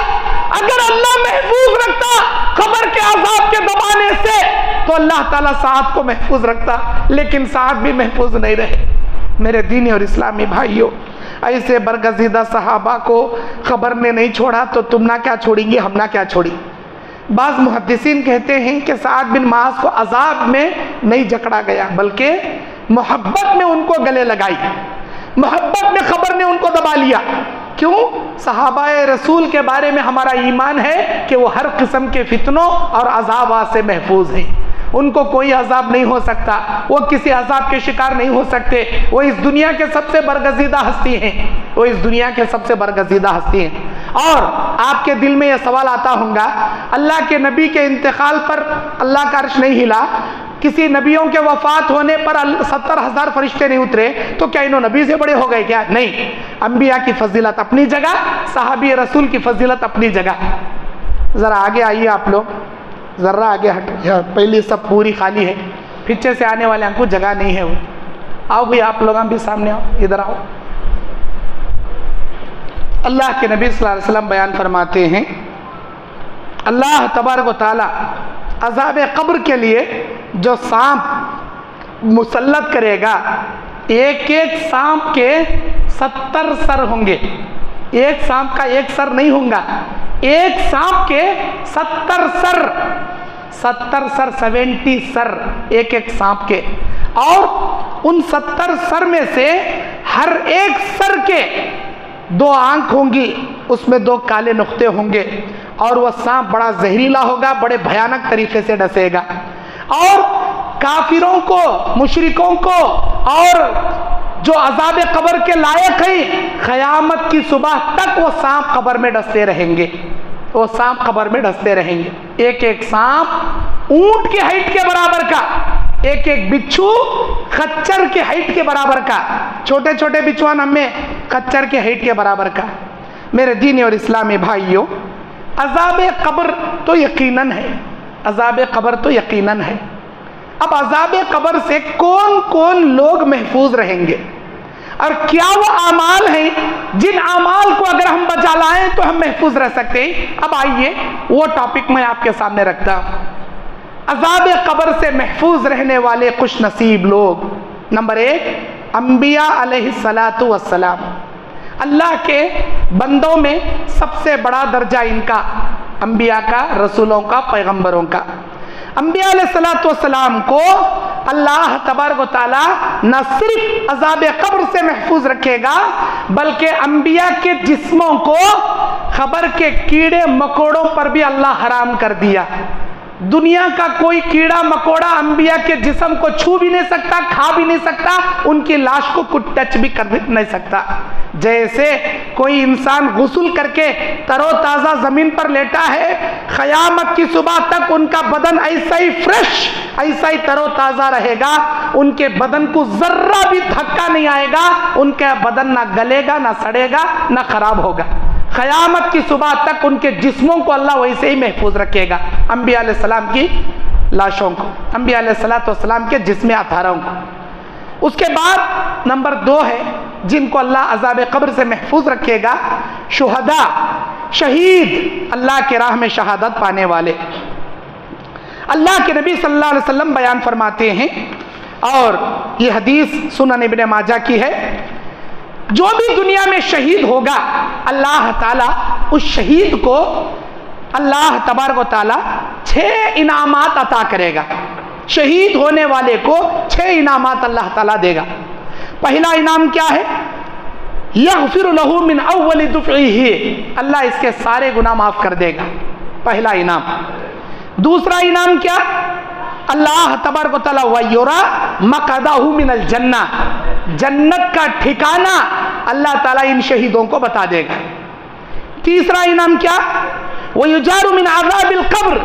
اگر اللہ محفوظ رکھتا خبر کے عذاب کے دبانے سے تو اللہ تعالیٰ سعد کو محفوظ رکھتا، لیکن سعد بھی محفوظ نہیں رہے. میرے دینی اور اسلامی بھائیوں، ایسے برگزیدہ صحابہ کو خبر نے نہیں چھوڑا تو تم نہ کیا چھوڑیں گے، ہم نہ کیا چھوڑیں. بعض محدثین کہتے ہیں کہ سعد بن معاذ کو عذاب میں نہیں جکڑا گیا، بلکہ محبت میں ان کو گلے لگائی، محبت میں خبر نے ان کو دبا لیا. کیوں؟ صحابہ رسول کے بارے میں ہمارا ایمان ہے کہ وہ ہر قسم کے فتنوں اور عذابات سے محفوظ ہیں. ان کو کوئی عذاب نہیں ہو سکتا، وہ کسی عذاب کے شکار نہیں ہو سکتے. وہ اس دنیا کے سب سے برگزیدہ ہستی ہیں، وہ اس دنیا کے سب سے برگزیدہ ہستی ہیں. اور آپ کے دل میں یہ سوال آتا ہوگا، اللہ کے نبی کے انتقال پر اللہ کا عرش نہیں ہلا، کسی نبیوں کے وفات ہونے پر 70,000 فرشتے نہیں اترے، تو کیا انہوں نبی سے بڑے ہو گئے کیا؟ نہیں. انبیاء کی فضیلت اپنی جگہ، صحابی رسول کی فضیلت اپنی جگہ. ذرا آگے آئیے آپ لوگ، ذرا آگے ہٹ. پہلی سب پوری خالی ہے، پیچھے سے آنے والے کو جگہ نہیں ہے. وہ آؤ بھی آپ لوگ بھی سامنے آؤ، ادھر آؤ. اللہ کے نبی صلی اللہ علیہ وسلم بیان فرماتے ہیں، اللہ تبارک و تعالی عذاب قبر کے لیے جو سانپ مسلط کرے گا، ایک ایک سانپ کے 70 سر ہوں گے. ایک سانپ کا ایک سر نہیں ہوگا، ایک سانپ کے 70 سر، 70 سر 70 سر ایک ایک سانپ کے. اور ان 70 سر میں سے ہر ایک سر کے 2 آنکھ ہوں گی، اس میں 2 کالے نقطے ہوں گے. اور وہ سانپ بڑا زہریلا ہوگا، بڑے بھیانک طریقے سے ڈسے گا. اور کافروں کو، مشرکوں کو، اور جو عذاب قبر کے لائق ہیں، قیامت کی صبح تک وہ سانپ قبر میں ڈستے رہیں گے، وہ سانپ قبر میں ڈستے رہیں گے. ایک ایک سانپ اونٹ کی ہائٹ کے برابر کا، ایک ایک بچھو خچر کے ہائٹ کے برابر کا، چھوٹے چھوٹے بچھوان ہمیں خچر کے ہائٹ کے برابر کا. میرے دینی اور اسلامی بھائیوں، عذاب قبر تو یقیناً ہے، عذاب قبر تو یقیناً ہے. اب عذاب قبر سے کون کون لوگ محفوظ رہیں گے، اور کیا وہ اعمال ہیں جن اعمال کو اگر ہم بچا لائیں تو ہم محفوظ رہ سکتے ہیں؟ اب آئیے وہ ٹاپک میں آپ کے سامنے رکھتا ہوں. عذاب قبر سے محفوظ رہنے والے خوش نصیب لوگ. نمبر 1، انبیاء علیہ السلام. اللہ کے بندوں میں سب سے بڑا درجہ ان کا، انبیاء کا، رسولوں کا، پیغمبروں کا. انبیاء علیہ السلام کو اللہ تبارک و تعالی نہ صرف عذاب قبر سے محفوظ رکھے گا، بلکہ انبیاء کے جسموں کو قبر کے کیڑے مکوڑوں پر بھی اللہ حرام کر دیا. دنیا کا کوئی کیڑا مکوڑا انبیاء کے جسم کو چھو بھی نہیں سکتا، کھا بھی نہیں سکتا، ان کی لاش کو کچھ ٹچ بھی کر نہیں سکتا. جیسے کوئی انسان غسل کر کے تر و تازہ زمین پر لیٹا ہے، قیامت کی صبح تک ان کا بدن ایسا ہی فریش، ایسا ہی تر و تازہ رہے گا. ان کے بدن کو ذرہ بھی دھکا نہیں آئے گا، ان کا بدن نہ گلے گا، نہ سڑے گا، نہ خراب ہوگا. قیامت کی صبح تک ان کے جسموں کو اللہ ویسے ہی محفوظ رکھے گا، انبیاء علیہ السلام کی لاشوں کو، انبیاء علیہ السلام کے جسم اطہاروں کو. اس کے بعد نمبر 2 ہے جن کو اللہ عذاب قبر سے محفوظ رکھے گا، شہداء، شہید، اللہ کے راہ میں شہادت پانے والے. اللہ کے نبی صلی اللہ علیہ وسلم بیان فرماتے ہیں، اور یہ حدیث سنن ابن ماجہ کی ہے، جو بھی دنیا میں شہید ہوگا اللہ تعالیٰ اس شہید کو، اللہ تبارک و تعالیٰ 6 انعامات عطا کرے گا. شہید ہونے والے کو 6 انعامات اللہ تعالیٰ دے گا. پہلا انعام کیا ہے؟ یغفر لہ من اول دفعہ، اللہ اس کے سارے گناہ معاف کر دے گا، پہلا انعام۔ دوسرا انعام کیا؟ اللہ تبارک و تعالی ویرا مقعدہ من الجنہ، جنت کا ٹھکانہ اللہ تعالیٰ ان شہیدوں کو بتا دے گا۔ تیسرا انعام کیا؟ وَيُجَارُ مِنْ عَذَابِ الْقَبْرِ،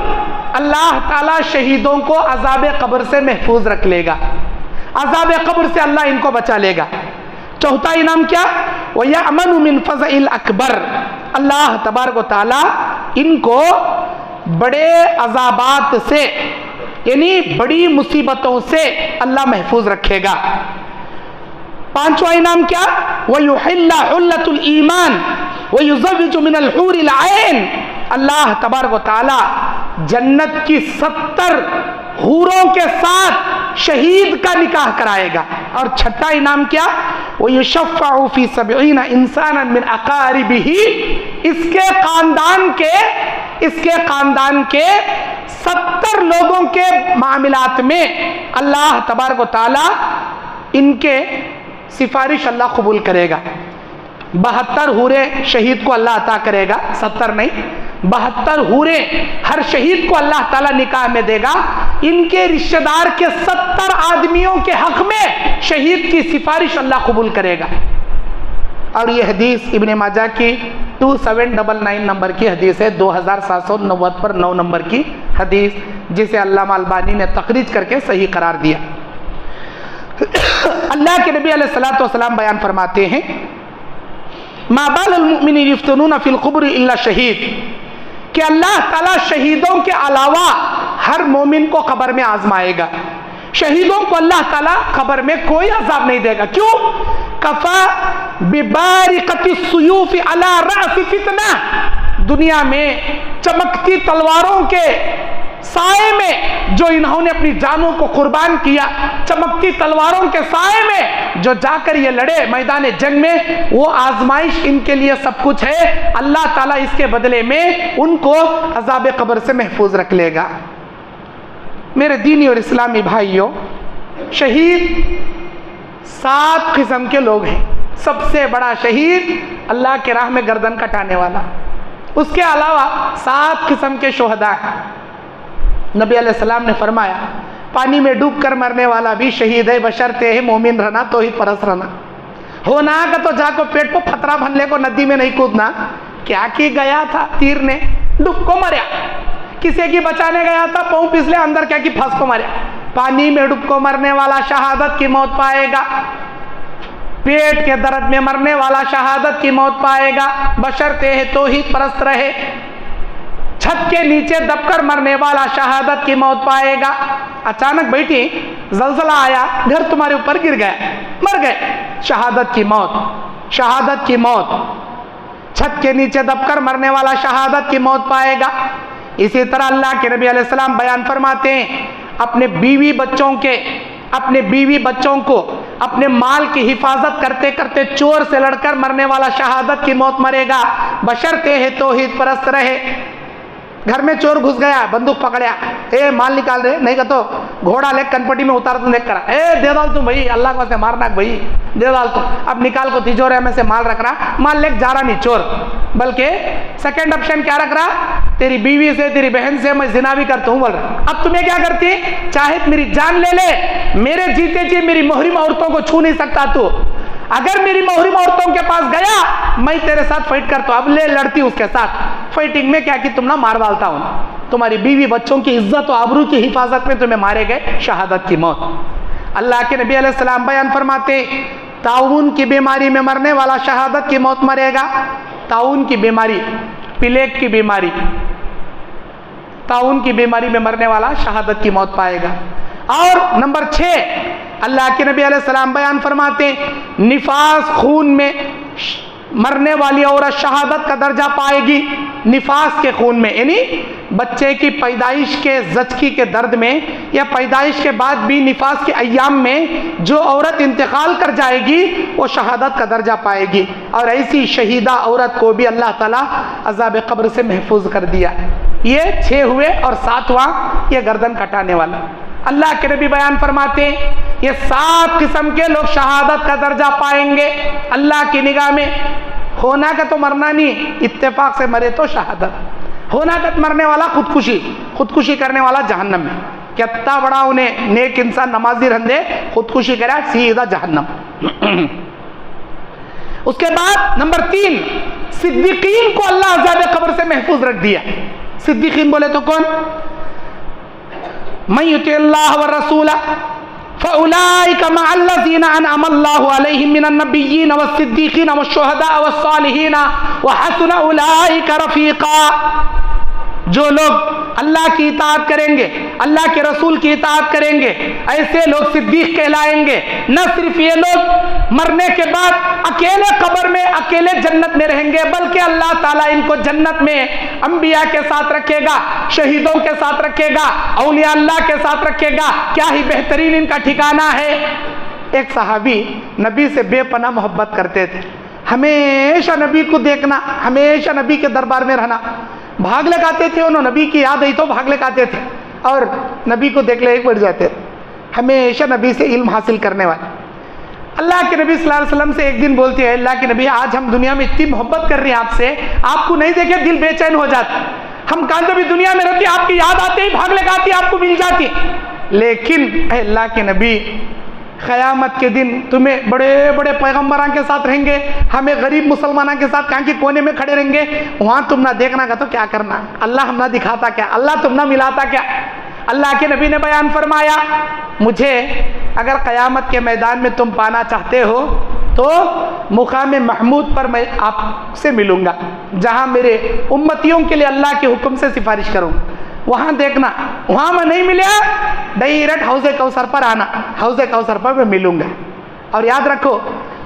اللہ تعالیٰ شہیدوں کو عذاب قبر سے محفوظ رکھ لے گا، عذاب قبر سے اللہ ان کو بچا لے گا۔ چوتھا انعام کیا؟ وَيَأْمَنُ مِنْ فَزْعِ الْأَكْبَرِ، اللہ تبارک و تعالیٰ ان کو بڑے عذابات سے، یعنی بڑی مصیبتوں سے اللہ محفوظ رکھے گا۔ پانچواں انعام کیا؟ وَيُحِلَّ حُلَّةُ الْإِيمَانِ وَيُزَوِّجُ مِنَ الْحُورِ الْعَيْنِ، اللہ تبارک و تعالی جنت کی 70 حوروں کے ساتھ شہید کا نکاح کرائے گا۔ اور چھٹا انعام کیا؟ وَيُشَفَّعُ فِي 70 إِنسَانًا مِنْ أَقَارِبِهِ، اس کے خاندان کے 70 لوگوں کے معاملات میں اللہ تبارک و تعالی ان کے سفارش اللہ قبول کرے گا۔ 72 حورے شہید کو اللہ عطا کرے گا، 70 نہیں، 72 حورے ہر شہید کو اللہ تعالیٰ نکاح میں دے گا۔ ان کے رشتہ دار کے 70 آدمیوں کے حق میں شہید کی سفارش اللہ قبول کرے گا۔ اور یہ حدیث ابن ماجہ کی 2799 نمبر کی حدیث ہے، 2790 پر 9 نمبر کی حدیث، جسے علامہ البانی نے تخریج کر کے صحیح قرار دیا۔ اللہ کے نبی علیہ الصلوۃ والسلام بیان فرماتے ہیں، ما بال المؤمن یفتنون فی القبر الا شہید، کہ اللہ تعالیٰ شہیدوں کے علاوہ ہر مومن کو قبر میں آزمائے گا۔ شہیدوں کو اللہ تعالیٰ قبر میں کوئی عذاب نہیں دے گا۔ کیوں؟ کفا ببارقۃ السیوف علی رأس فتنہ، دنیا میں چمکتی تلواروں کے سائے میں جو انہوں نے اپنی جانوں کو قربان کیا، چمکتی تلواروں کے سائے میں جو جا کر یہ لڑے میدان جنگ میں، وہ آزمائش ان کے لیے سب کچھ ہے۔ اللہ تعالیٰ اس کے بدلے میں ان کو عذاب قبر سے محفوظ رکھ لے گا۔ میرے دینی اور اسلامی بھائیوں، شہید 7 قسم کے لوگ ہیں۔ سب سے بڑا شہید اللہ کے راہ میں گردن کٹانے والا، اس کے علاوہ 7 قسم کے شہداء ہیں۔ نبی علیہ السلام نے فرمایا، پانی میں ڈوب کر مرنے والا بھی شہید ہے، بشرطے ہے مومن رہنا، توحید پرست رہنا۔ ہونا کا تو جا کو پیٹ کو پتھرا بھنلے کو ندی میں نہیں کودنا۔ کیا کی گیا تھا؟ تیر نے ڈوب کو مریا۔ کسی کی بچانے گیا تھا، پاؤں پسلے اندر کیا کی پھنس کو مریا۔ پانی میں ڈوب کو مرنے والا شہادت کی موت پائے گا، پیٹ کے درد میں مرنے والا شہادت کی موت پائے گا، بشرطے ہے توحید پرست رہے۔ چھت کے نیچے دب کر مرنے والا شہادت کی موت پائے گا۔ اچانک بیٹی زلزلہ آیا، گھر تمہارے اوپر گر گیا، مر گئے، شہادت کی موت، شہادت کی موت۔ چھت کے نیچے دب کر مرنے والا شہادت کی موت پائے گا۔ اسی طرح اللہ کے نبی علیہ السلام بیان فرماتے ہیں، اپنے بیوی بچوں کو اپنے مال کی حفاظت کرتے کرتے چور سے لڑ کر مرنے والا شہادت کی موت مرے گا، بشرطے ہے توحید پرست رہے۔ گھر میں چور گھس گیا، بندوق پکڑیا، اے مال نکال رہے، نہیں کہ تو گھوڑا لے کنپٹی میں اتار تو دیکھ کر، اے دے ڈال تم بھائی، اللہ کو سے مارنا بھائی، دے ڈال تو۔ اب نکال کو تجورے میں سے مال رکھ رہا، مال لے جا رہا نہیں چور، بلکہ سیکنڈ آپشن کیا رکھ رہا؟ تیری بیوی سے، تیری بہن سے میں زنا بھی کرتا ہوں بول رہا۔ اب تمہیں کیا کرتی؟ چاہے میری جان لے لے، میرے جیتے جی میری محرم عورتوں کو چھو نہیں سکتا تو۔ اگر میری محرم عورتوں کے پاس گیا، میں تیرے ساتھ فائٹ کرتا ہوں۔ اب لے لڑتی اس کے ساتھ، فائٹنگ میں کیا کہ تم نہ مار ڈالتا ہوں، تمہاری بیوی بچوں کی عزت و آبرو کی حفاظت میں تمہیں مارے گئے، شہادت کی موت۔ اللہ کے نبی علیہ السلام بیان فرماتے، طاعون کی بیماری میں مرنے والا شہادت کی موت مرے گا۔ طاعون کی بیماری، پلیگ کی بیماری، طاعون کی بیماری میں مرنے والا شہادت کی موت پائے گا۔ اور نمبر 6، اللہ کے نبی علیہ السلام بیان فرماتے، نفاس خون میں مرنے والی عورت شہادت کا درجہ پائے گی۔ نفاس کے خون میں، یعنی بچے کی پیدائش کے زچگی کے درد میں یا پیدائش کے بعد بھی نفاس کے ایام میں جو عورت انتقال کر جائے گی وہ شہادت کا درجہ پائے گی۔ اور ایسی شہیدہ عورت کو بھی اللہ تعالیٰ عذاب قبر سے محفوظ کر دیا۔ یہ 6 ہوئے، اور 7واں یہ گردن کٹانے والا۔ اللہ کے نبی بیان فرماتے ہیں یہ 7 قسم کے لوگ شہادت کا درجہ پائیں گے اللہ کی نگاہ میں۔ ہونا کا تو مرنا نہیں، اتفاق سے مرے تو شہادت، ہونا کا مرنے والا خودکشی کرنے والا جہنم میں، کتنا بڑا انہیں نیک انسان نمازی رہندے خودکشی کرا سیدھا جہنم۔ اس کے بعد نمبر 3، صدیقین کو اللہ عذاب قبر سے محفوظ رکھ دیا۔ صدیقین بولے تو کون؟ من یطع اللہ والرسول فاولئک مع الذین انعم اللہ علیہم من النبیین والصدیقین والشہداء والصالحین وحسن اولئک رفیقا۔ جو لوگ اللہ کی اطاعت کریں گے، اللہ کے رسول کی اطاعت کریں گے، ایسے لوگ صدیق کہلائیں گے۔ نہ صرف یہ لوگ مرنے کے بعد اکیلے قبر میں اکیلے جنت میں رہیں گے، بلکہ اللہ تعالیٰ ان کو جنت میں انبیاء کے ساتھ رکھے گا، شہیدوں کے ساتھ رکھے گا، اولیاء اللہ کے ساتھ رکھے گا۔ کیا ہی بہترین ان کا ٹھکانہ ہے۔ ایک صحابی نبی سے بے پناہ محبت کرتے تھے، ہمیشہ نبی کو دیکھنا، ہمیشہ نبی کے دربار میں رہنا، بھاگ لے آتے تھے، انہوں نبی کی یاد آئی تو بھاگ لے آتے تھے اور نبی کو دیکھ لے ایک بڑھ جاتے تھے، ہمیشہ نبی سے علم حاصل کرنے والے۔ اللہ کے نبی صلی اللہ علیہ وسلم سے ایک دن بولتے ہیں، اللہ کے نبی آج ہم دنیا میں اتنی محبت کر رہے ہیں آپ سے، آپ کو نہیں دیکھے دل بے چین ہو جاتا، ہم کہاں جب دنیا میں رہتے آپ کی یاد آتے ہی بھاگ لے آتی آپ کو مل جاتی، لیکن اے اللہ کے نبی قیامت کے دن تمہیں بڑے بڑے پیغمبران کے ساتھ رہیں گے، ہمیں غریب مسلمانوں کے ساتھ کہاں کے کونے میں کھڑے رہیں گے، وہاں تم نہ دیکھنا کا تو کیا کرنا، اللہ ہم نہ دکھاتا کیا، اللہ تم نہ ملاتا کیا۔ اللہ کے نبی نے بیان فرمایا، مجھے اگر قیامت کے میدان میں تم پانا چاہتے ہو تو مقام محمود پر میں آپ سے ملوں گا، جہاں میرے امتیوں کے لیے اللہ کے حکم سے سفارش کروں، وہاں دیکھنا، وہاں میں نہیں ملیا ڈائریکٹ حوض کوثر پر آنا، حوض کوثر پر میں ملوں گا۔ اور یاد رکھو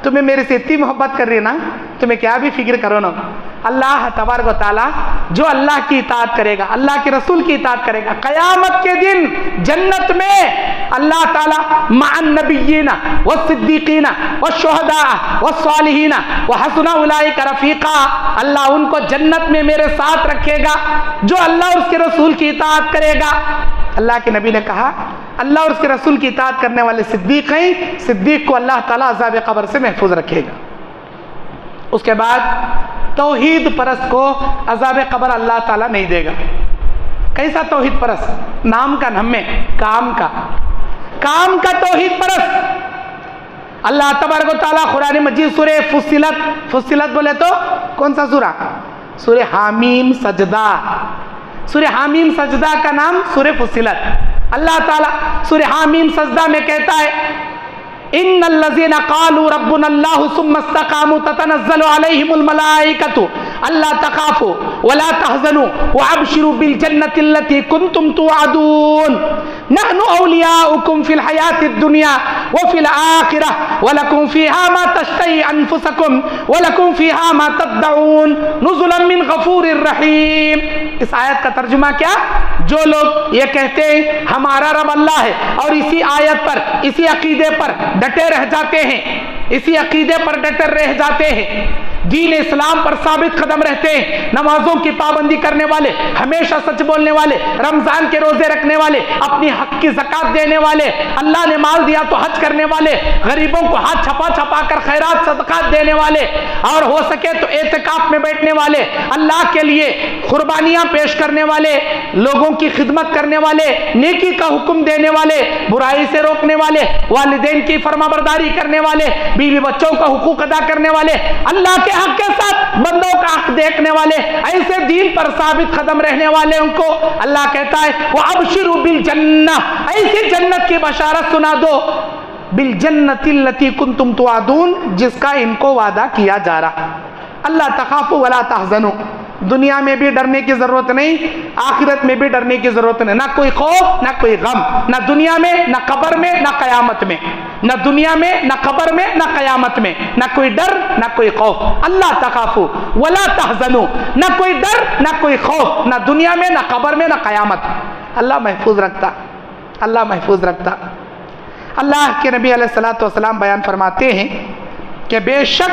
تمہیں میرے سے اتنی محبت کر رہی ہے نا، تمہیں کیا بھی فکر کرو نا، اللہ تبارک و تعالی جو اللہ کی اطاعت کرے گا، اللہ کے رسول کی اطاعت کرے گا، قیامت کے دن جنت میں اللہ تعالی مع النبیین والصدیقین والشہداء والصالحین وحسن اولئک رفیقا، اللہ ان کو جنت میں میرے ساتھ رکھے گا جو اللہ اور اس کے رسول کی اطاعت کرے گا۔ اللہ کے نبی نے کہا اللہ اور اس کے رسول کی اطاعت کرنے والے صدیق ہیں، صدیق کو اللہ تعالیٰ عذاب قبر سے محفوظ رکھے گا۔ اس کے بعد توحید پرست کو عذاب قبر اللہ تعالیٰ نہیں دے گا۔ کیسا توحید پرست؟ نام کا نہمے، کام کا توحید پرست۔ اللہ تبارک و تعالیٰ قرآن مجید سورہ فصلت بولے تو کون سا سورہ؟ سورہ حامیم سجدہ، سورہ حامیم سجدہ کا نام سورہ فصلت۔ اللہ تعالیٰ سورہ حامیم سجدہ میں کہتا ہے ان الذين قالوا ربنا الله ثم استقاموا تتنزل عليهم الملائكة الا تخافوا ولا تحزنوا وابشروا بالجنة التي كنتم توعدون نحن اولياؤكم في الحياة الدنيا وفي الآخرة ولكم فيها ما تشتهي انفسكم ولكم فيها ما تدعون نزلا من غفور رحيم۔ اس آیت کا ترجمہ کیا؟ جو لوگ یہ کہتے ہیں ہمارا رب اللہ ہے اور اسی آیت پر، اسی عقیدے پر ڈٹے رہ جاتے ہیں، اسی عقیدے پر ڈٹے رہ جاتے ہیں، دین اسلام پر ثابت قدم رہتے ہیں، نمازوں کی پابندی کرنے والے، ہمیشہ سچ بولنے والے، رمضان کے روزے رکھنے والے، اپنی حق کی زکات دینے والے، اللہ نے مال دیا تو حج کرنے والے، غریبوں کو ہاتھ چھپا کر خیرات صدقات دینے والے، اور ہو سکے تو اعتکاف میں بیٹھنے والے، اللہ کے لیے قربانیاں پیش کرنے والے، لوگوں کی خدمت کرنے والے، نیکی کا حکم دینے والے، برائی سے روکنے والے، والدین کی فرمانبرداری کرنے والے، بیوی بچوں کا حقوق ادا کرنے والے، اللہ کے حق کے ساتھ بندوں کا حق دیکھنے والے، ایسے دین پر ثابت قدم رہنے والے ان کو اللہ کہتا ہے وَأَبْشِرُوا بِالْجَنَّةِ، ایسی جنت کی بشارت سنا دو، بِالْجَنَّةِ الَّتِي كُنْتُمْ تُوعَدُونَ، جس کا ان کو وعدہ کیا جا رہا۔ اللہ تخافوا ولا تحزنوا، دنیا میں بھی ڈرنے کی ضرورت نہیں، آخرت میں بھی ڈرنے کی ضرورت نہیں، نہ کوئی خوف نہ کوئی غم، نہ دنیا میں نہ قبر میں نہ قیامت میں، نہ دنیا میں نہ قبر میں نہ قیامت میں، نہ کوئی ڈر نہ کوئی خوف۔ اللہ تخافوا ولا تحزنوا، نہ کوئی ڈر نہ کوئی خوف، نہ دنیا میں نہ قبر میں نہ قیامت۔ اللہ محفوظ رکھتا، اللہ محفوظ رکھتا۔ اللہ کے نبی علیہ الصلوۃ والسلام بیان فرماتے ہیں کہ بے شک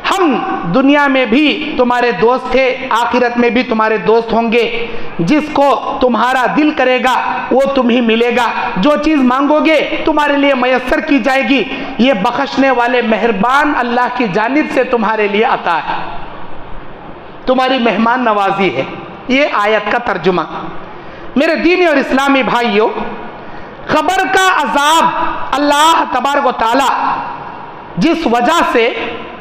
ہم دنیا میں بھی تمہارے دوست تھے، آخرت میں بھی تمہارے دوست ہوں گے، جس کو تمہارا دل کرے گا وہ تمہیں ملے گا، جو چیز مانگو گے تمہارے لیے میسر کی جائے گی، یہ بخشنے والے مہربان اللہ کی جانب سے تمہارے لیے عطا ہے، تمہاری مہمان نوازی ہے۔ یہ آیت کا ترجمہ۔ میرے دینی اور اسلامی بھائیوں، قبر کا عذاب اللہ تبارک و تعالی جس وجہ سے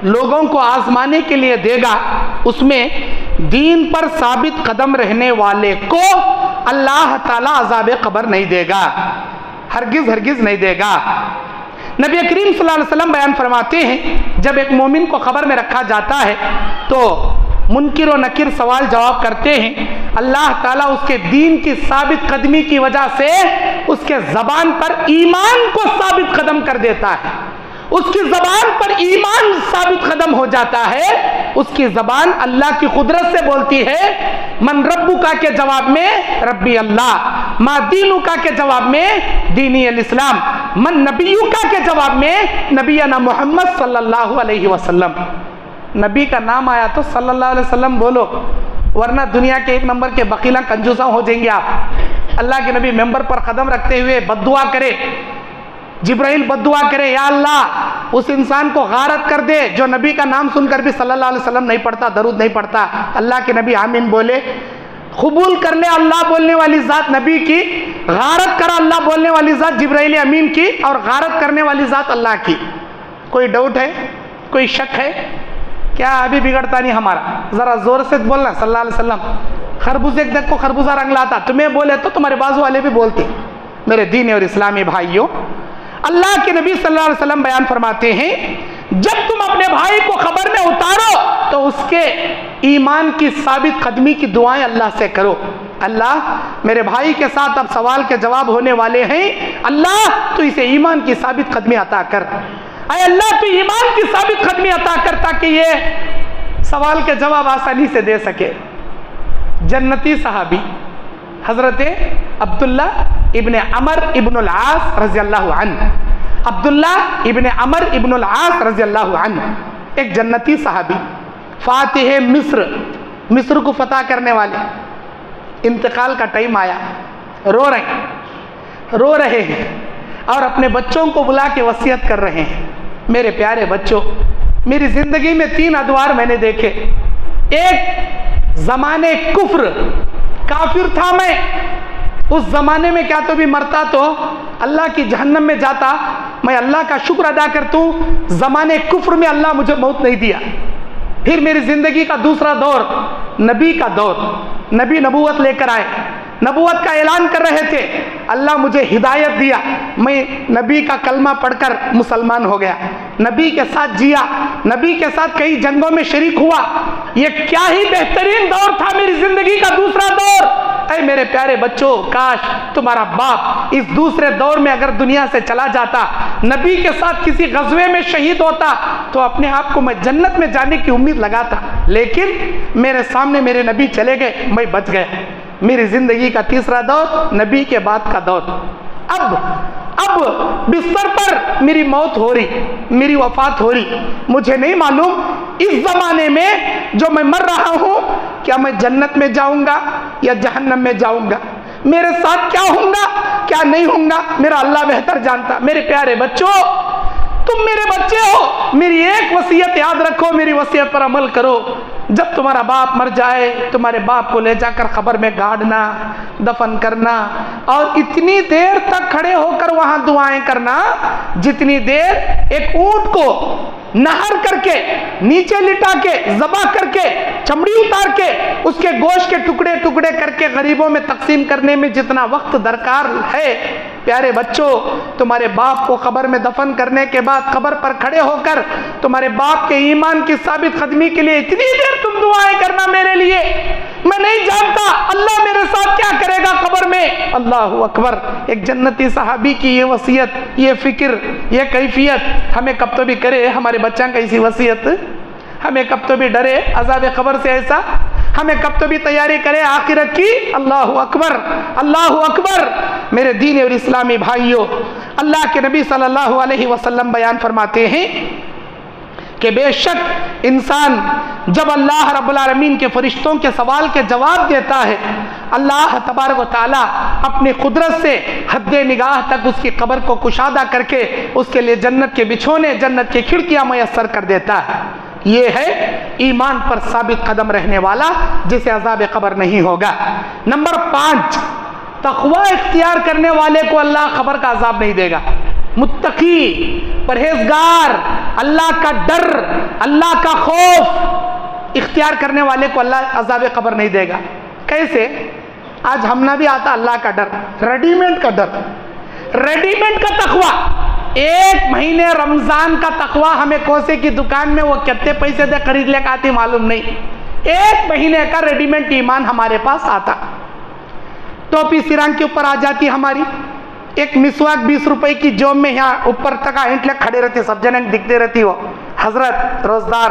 لوگوں کو آزمانے کے لیے دے گا، اس میں دین پر ثابت قدم رہنے والے کو اللہ تعالی عذاب قبر نہیں دے گا، ہرگز ہرگز نہیں دے گا۔ نبی کریم صلی اللہ علیہ وسلم بیان فرماتے ہیں، جب ایک مومن کو قبر میں رکھا جاتا ہے تو منکر و نکر سوال جواب کرتے ہیں، اللہ تعالیٰ اس کے دین کی ثابت قدمی کی وجہ سے اس کے زبان پر ایمان کو ثابت قدم کر دیتا ہے، اس کی زبان پر ایمان ثابت قدم ہو جاتا ہے، اس کی زبان اللہ کی قدرت سے بولتی ہے۔ من ربکا کے جواب میں ربی اللہ، ما دینکا کے جواب میں دینی الاسلام، من نبیکا کے جواب میں نبینا محمد صلی اللہ علیہ وسلم۔ نبی کا نام آیا تو صلی اللہ علیہ وسلم بولو، ورنہ دنیا کے ایک نمبر کے بخیلاں کنجوساں ہو جائیں گے آپ۔ اللہ کے نبی ممبر پر قدم رکھتے ہوئے بد دعا کرے، جبرائیل بد دعا کرے، یا اللہ اس انسان کو غارت کر دے جو نبی کا نام سن کر بھی صلی اللہ علیہ وسلم نہیں پڑھتا، درود نہیں پڑھتا۔ اللہ کے نبی آمین بولے، قبول کر لے اللہ بولنے والی ذات نبی کی، غارت کرا اللہ بولنے والی ذات جبرائیل امین کی، اور غارت کرنے والی ذات اللہ کی۔ کوئی ڈاؤٹ ہے؟ کوئی شک ہے؟ کیا ابھی بگڑتا نہیں ہمارا؟ ذرا زور سے بولنا صلی اللہ علیہ وسلم۔ خربوزے دیکھ کو خربوزہ رنگ لاتا، تمہیں بولے تو تمہارے بازو والے بھی بولتے۔ میرے دینی اور اسلامی بھائیوں، اللہ کے نبی صلی اللہ علیہ وسلم بیان فرماتے ہیں، جب تم اپنے بھائی کو قبر میں اتارو تو اس کے ایمان کی ثابت قدمی کی دعائیں اللہ سے کرو۔ اللہ میرے بھائی کے ساتھ اب سوال کے جواب ہونے والے ہیں، اللہ تو اسے ایمان کی ثابت قدمی عطا کر، اے اللہ تو ایمان کی ثابت قدمی عطا کر تاکہ یہ سوال کے جواب آسانی سے دے سکے۔ جنتی صحابی حضرت عبداللہ ابن عمر ابن العاص رضی اللہ عنہ، عبداللہ ابن عمر ابن العاص رضی اللہ عنہ ایک جنتی صحابی، فاتح مصر، مصر کو فتح کرنے والے، انتقال کا ٹائم آیا، رو رہے ہیں اور اپنے بچوں کو بلا کے وصیت کر رہے ہیں، میرے پیارے بچوں، میری زندگی میں 3 ادوار میں نے دیکھے۔ ایک زمانے کفر، کافر تھا میں، اس زمانے میں کیا تو بھی مرتا تو اللہ کی جہنم میں جاتا، میں اللہ کا شکر ادا کرتا ہوں زمانے کفر میں اللہ مجھے موت نہیں دیا۔ پھر میری زندگی کا دوسرا دور نبی کا دور، نبی نبوت لے کر آئے، نبوت کا اعلان کر رہے تھے، اللہ مجھے ہدایت دیا، میں نبی کا کلمہ پڑھ کر مسلمان ہو گیا، نبی کے ساتھ جیا، نبی کے ساتھ کئی جنگوں میں شریک ہوا۔ یہ کیا ہی بہترین دور تھا میری زندگی کا دوسرا دور۔ اے میرے پیارے بچوں، کاش تمہارا باپ اس دوسرے دور میں اگر دنیا سے چلا جاتا، نبی کے ساتھ کسی غزوے میں شہید ہوتا تو اپنے آپ کو میں جنت میں جانے کی امید لگاتا، لیکن میرے سامنے میرے نبی چلے گئے، میں بچ گیا۔ میری زندگی کا تیسرا دور نبی کے بعد کا دور۔ اب بستر پر میری موت ہو رہی، میری وفات ہو رہی، مجھے نہیں معلوم اس زمانے میں جو میں مر رہا ہوں کیا میں جنت میں جاؤں گا یا جہنم میں جاؤں گا، میرے ساتھ کیا ہوں گا کیا نہیں ہوں گا، میرا اللہ بہتر جانتا۔ میرے پیارے بچوں، تم میرے بچے ہو، میری ایک وصیت یاد رکھو، میری وصیت پر عمل کرو۔ جب تمہارا باپ مر جائے، تمہارے باپ کو لے جا کر قبر میں گاڑنا، دفن کرنا، اور اتنی دیر تک کھڑے ہو کر وہاں دعائیں کرنا جتنی دیر ایک اونٹ کو نہر کر کے، نیچے لٹا کے، ذبح کر کے، چمڑی اتار کے، اس کے گوشت کے ٹکڑے ٹکڑے کر کے غریبوں میں تقسیم کرنے میں جتنا وقت درکار ہے، پیارے بچوں، تمہارے باپ کو قبر میں دفن کرنے کے بعد قبر پر کھڑے ہو کر تمہارے باپ کے ایمان کی ثابت قدمی کے لیے اتنی دیر تم دعائیں کرنا میرے لیے، میں نہیں جانتا اللہ میرے ساتھ کیا کرے گا قبر میں۔ اللہ اکبر۔ ایک جنتی صحابی کی یہ وصیت، یہ فکر، یہ کیفیت ہمیں کب تو بھی کرے ہمارے بچوں کا اسی وصیت، ہمیں کب تو بھی ڈرے عذاب قبر سے ایسا، ہمیں کب تو بھی تیاری کرے آخرت کی۔ اللہ اکبر، اللہ اکبر۔ میرے دین اور اسلامی بھائیوں، اللہ کے نبی صلی اللہ علیہ وسلم بیان فرماتے ہیں، کہ بے شک انسان جب اللہ رب العالمین کے فرشتوں کے سوال کے جواب دیتا ہے، اللہ تبارک و تعالیٰ اپنی قدرت سے حد نگاہ تک اس کی قبر کو کشادہ کر کے اس کے لیے جنت کے بچھونے، جنت کی کھڑکیاں میسر کر دیتا ہے۔ یہ ہے ایمان پر ثابت قدم رہنے والا جسے عذاب قبر نہیں ہوگا۔ نمبر 5، تقوی اختیار کرنے والے کو اللہ قبر کا عذاب نہیں دے گا۔ متقی، پرہیزگار، اللہ کا ڈر، اللہ کا خوف اختیار کرنے والے کو اللہ عذاب قبر نہیں دے گا۔ کیسے؟ آج ہم نہ بھی آتا اللہ کا ڈر، ریڈی میڈ کا ڈر، ریڈی میڈ کا تقوی۔ 1 مہینے رمضان کا تقوی ہمیں کوسے کی دکان میں وہ کتنے پیسے دے خرید لے کے آتی معلوم نہیں۔ 1 مہینے کا ریڈی میڈ ایمان ہمارے پاس آتا۔ ٹوپی سرانگ کے اوپر آ جاتی ہماری، ایک مسواک 20 روپے کی جوب میں یہاں اوپر تک اینٹ لے کھڑے رہتی، سب جنے دکھتے رہتی وہ حضرت روزدار،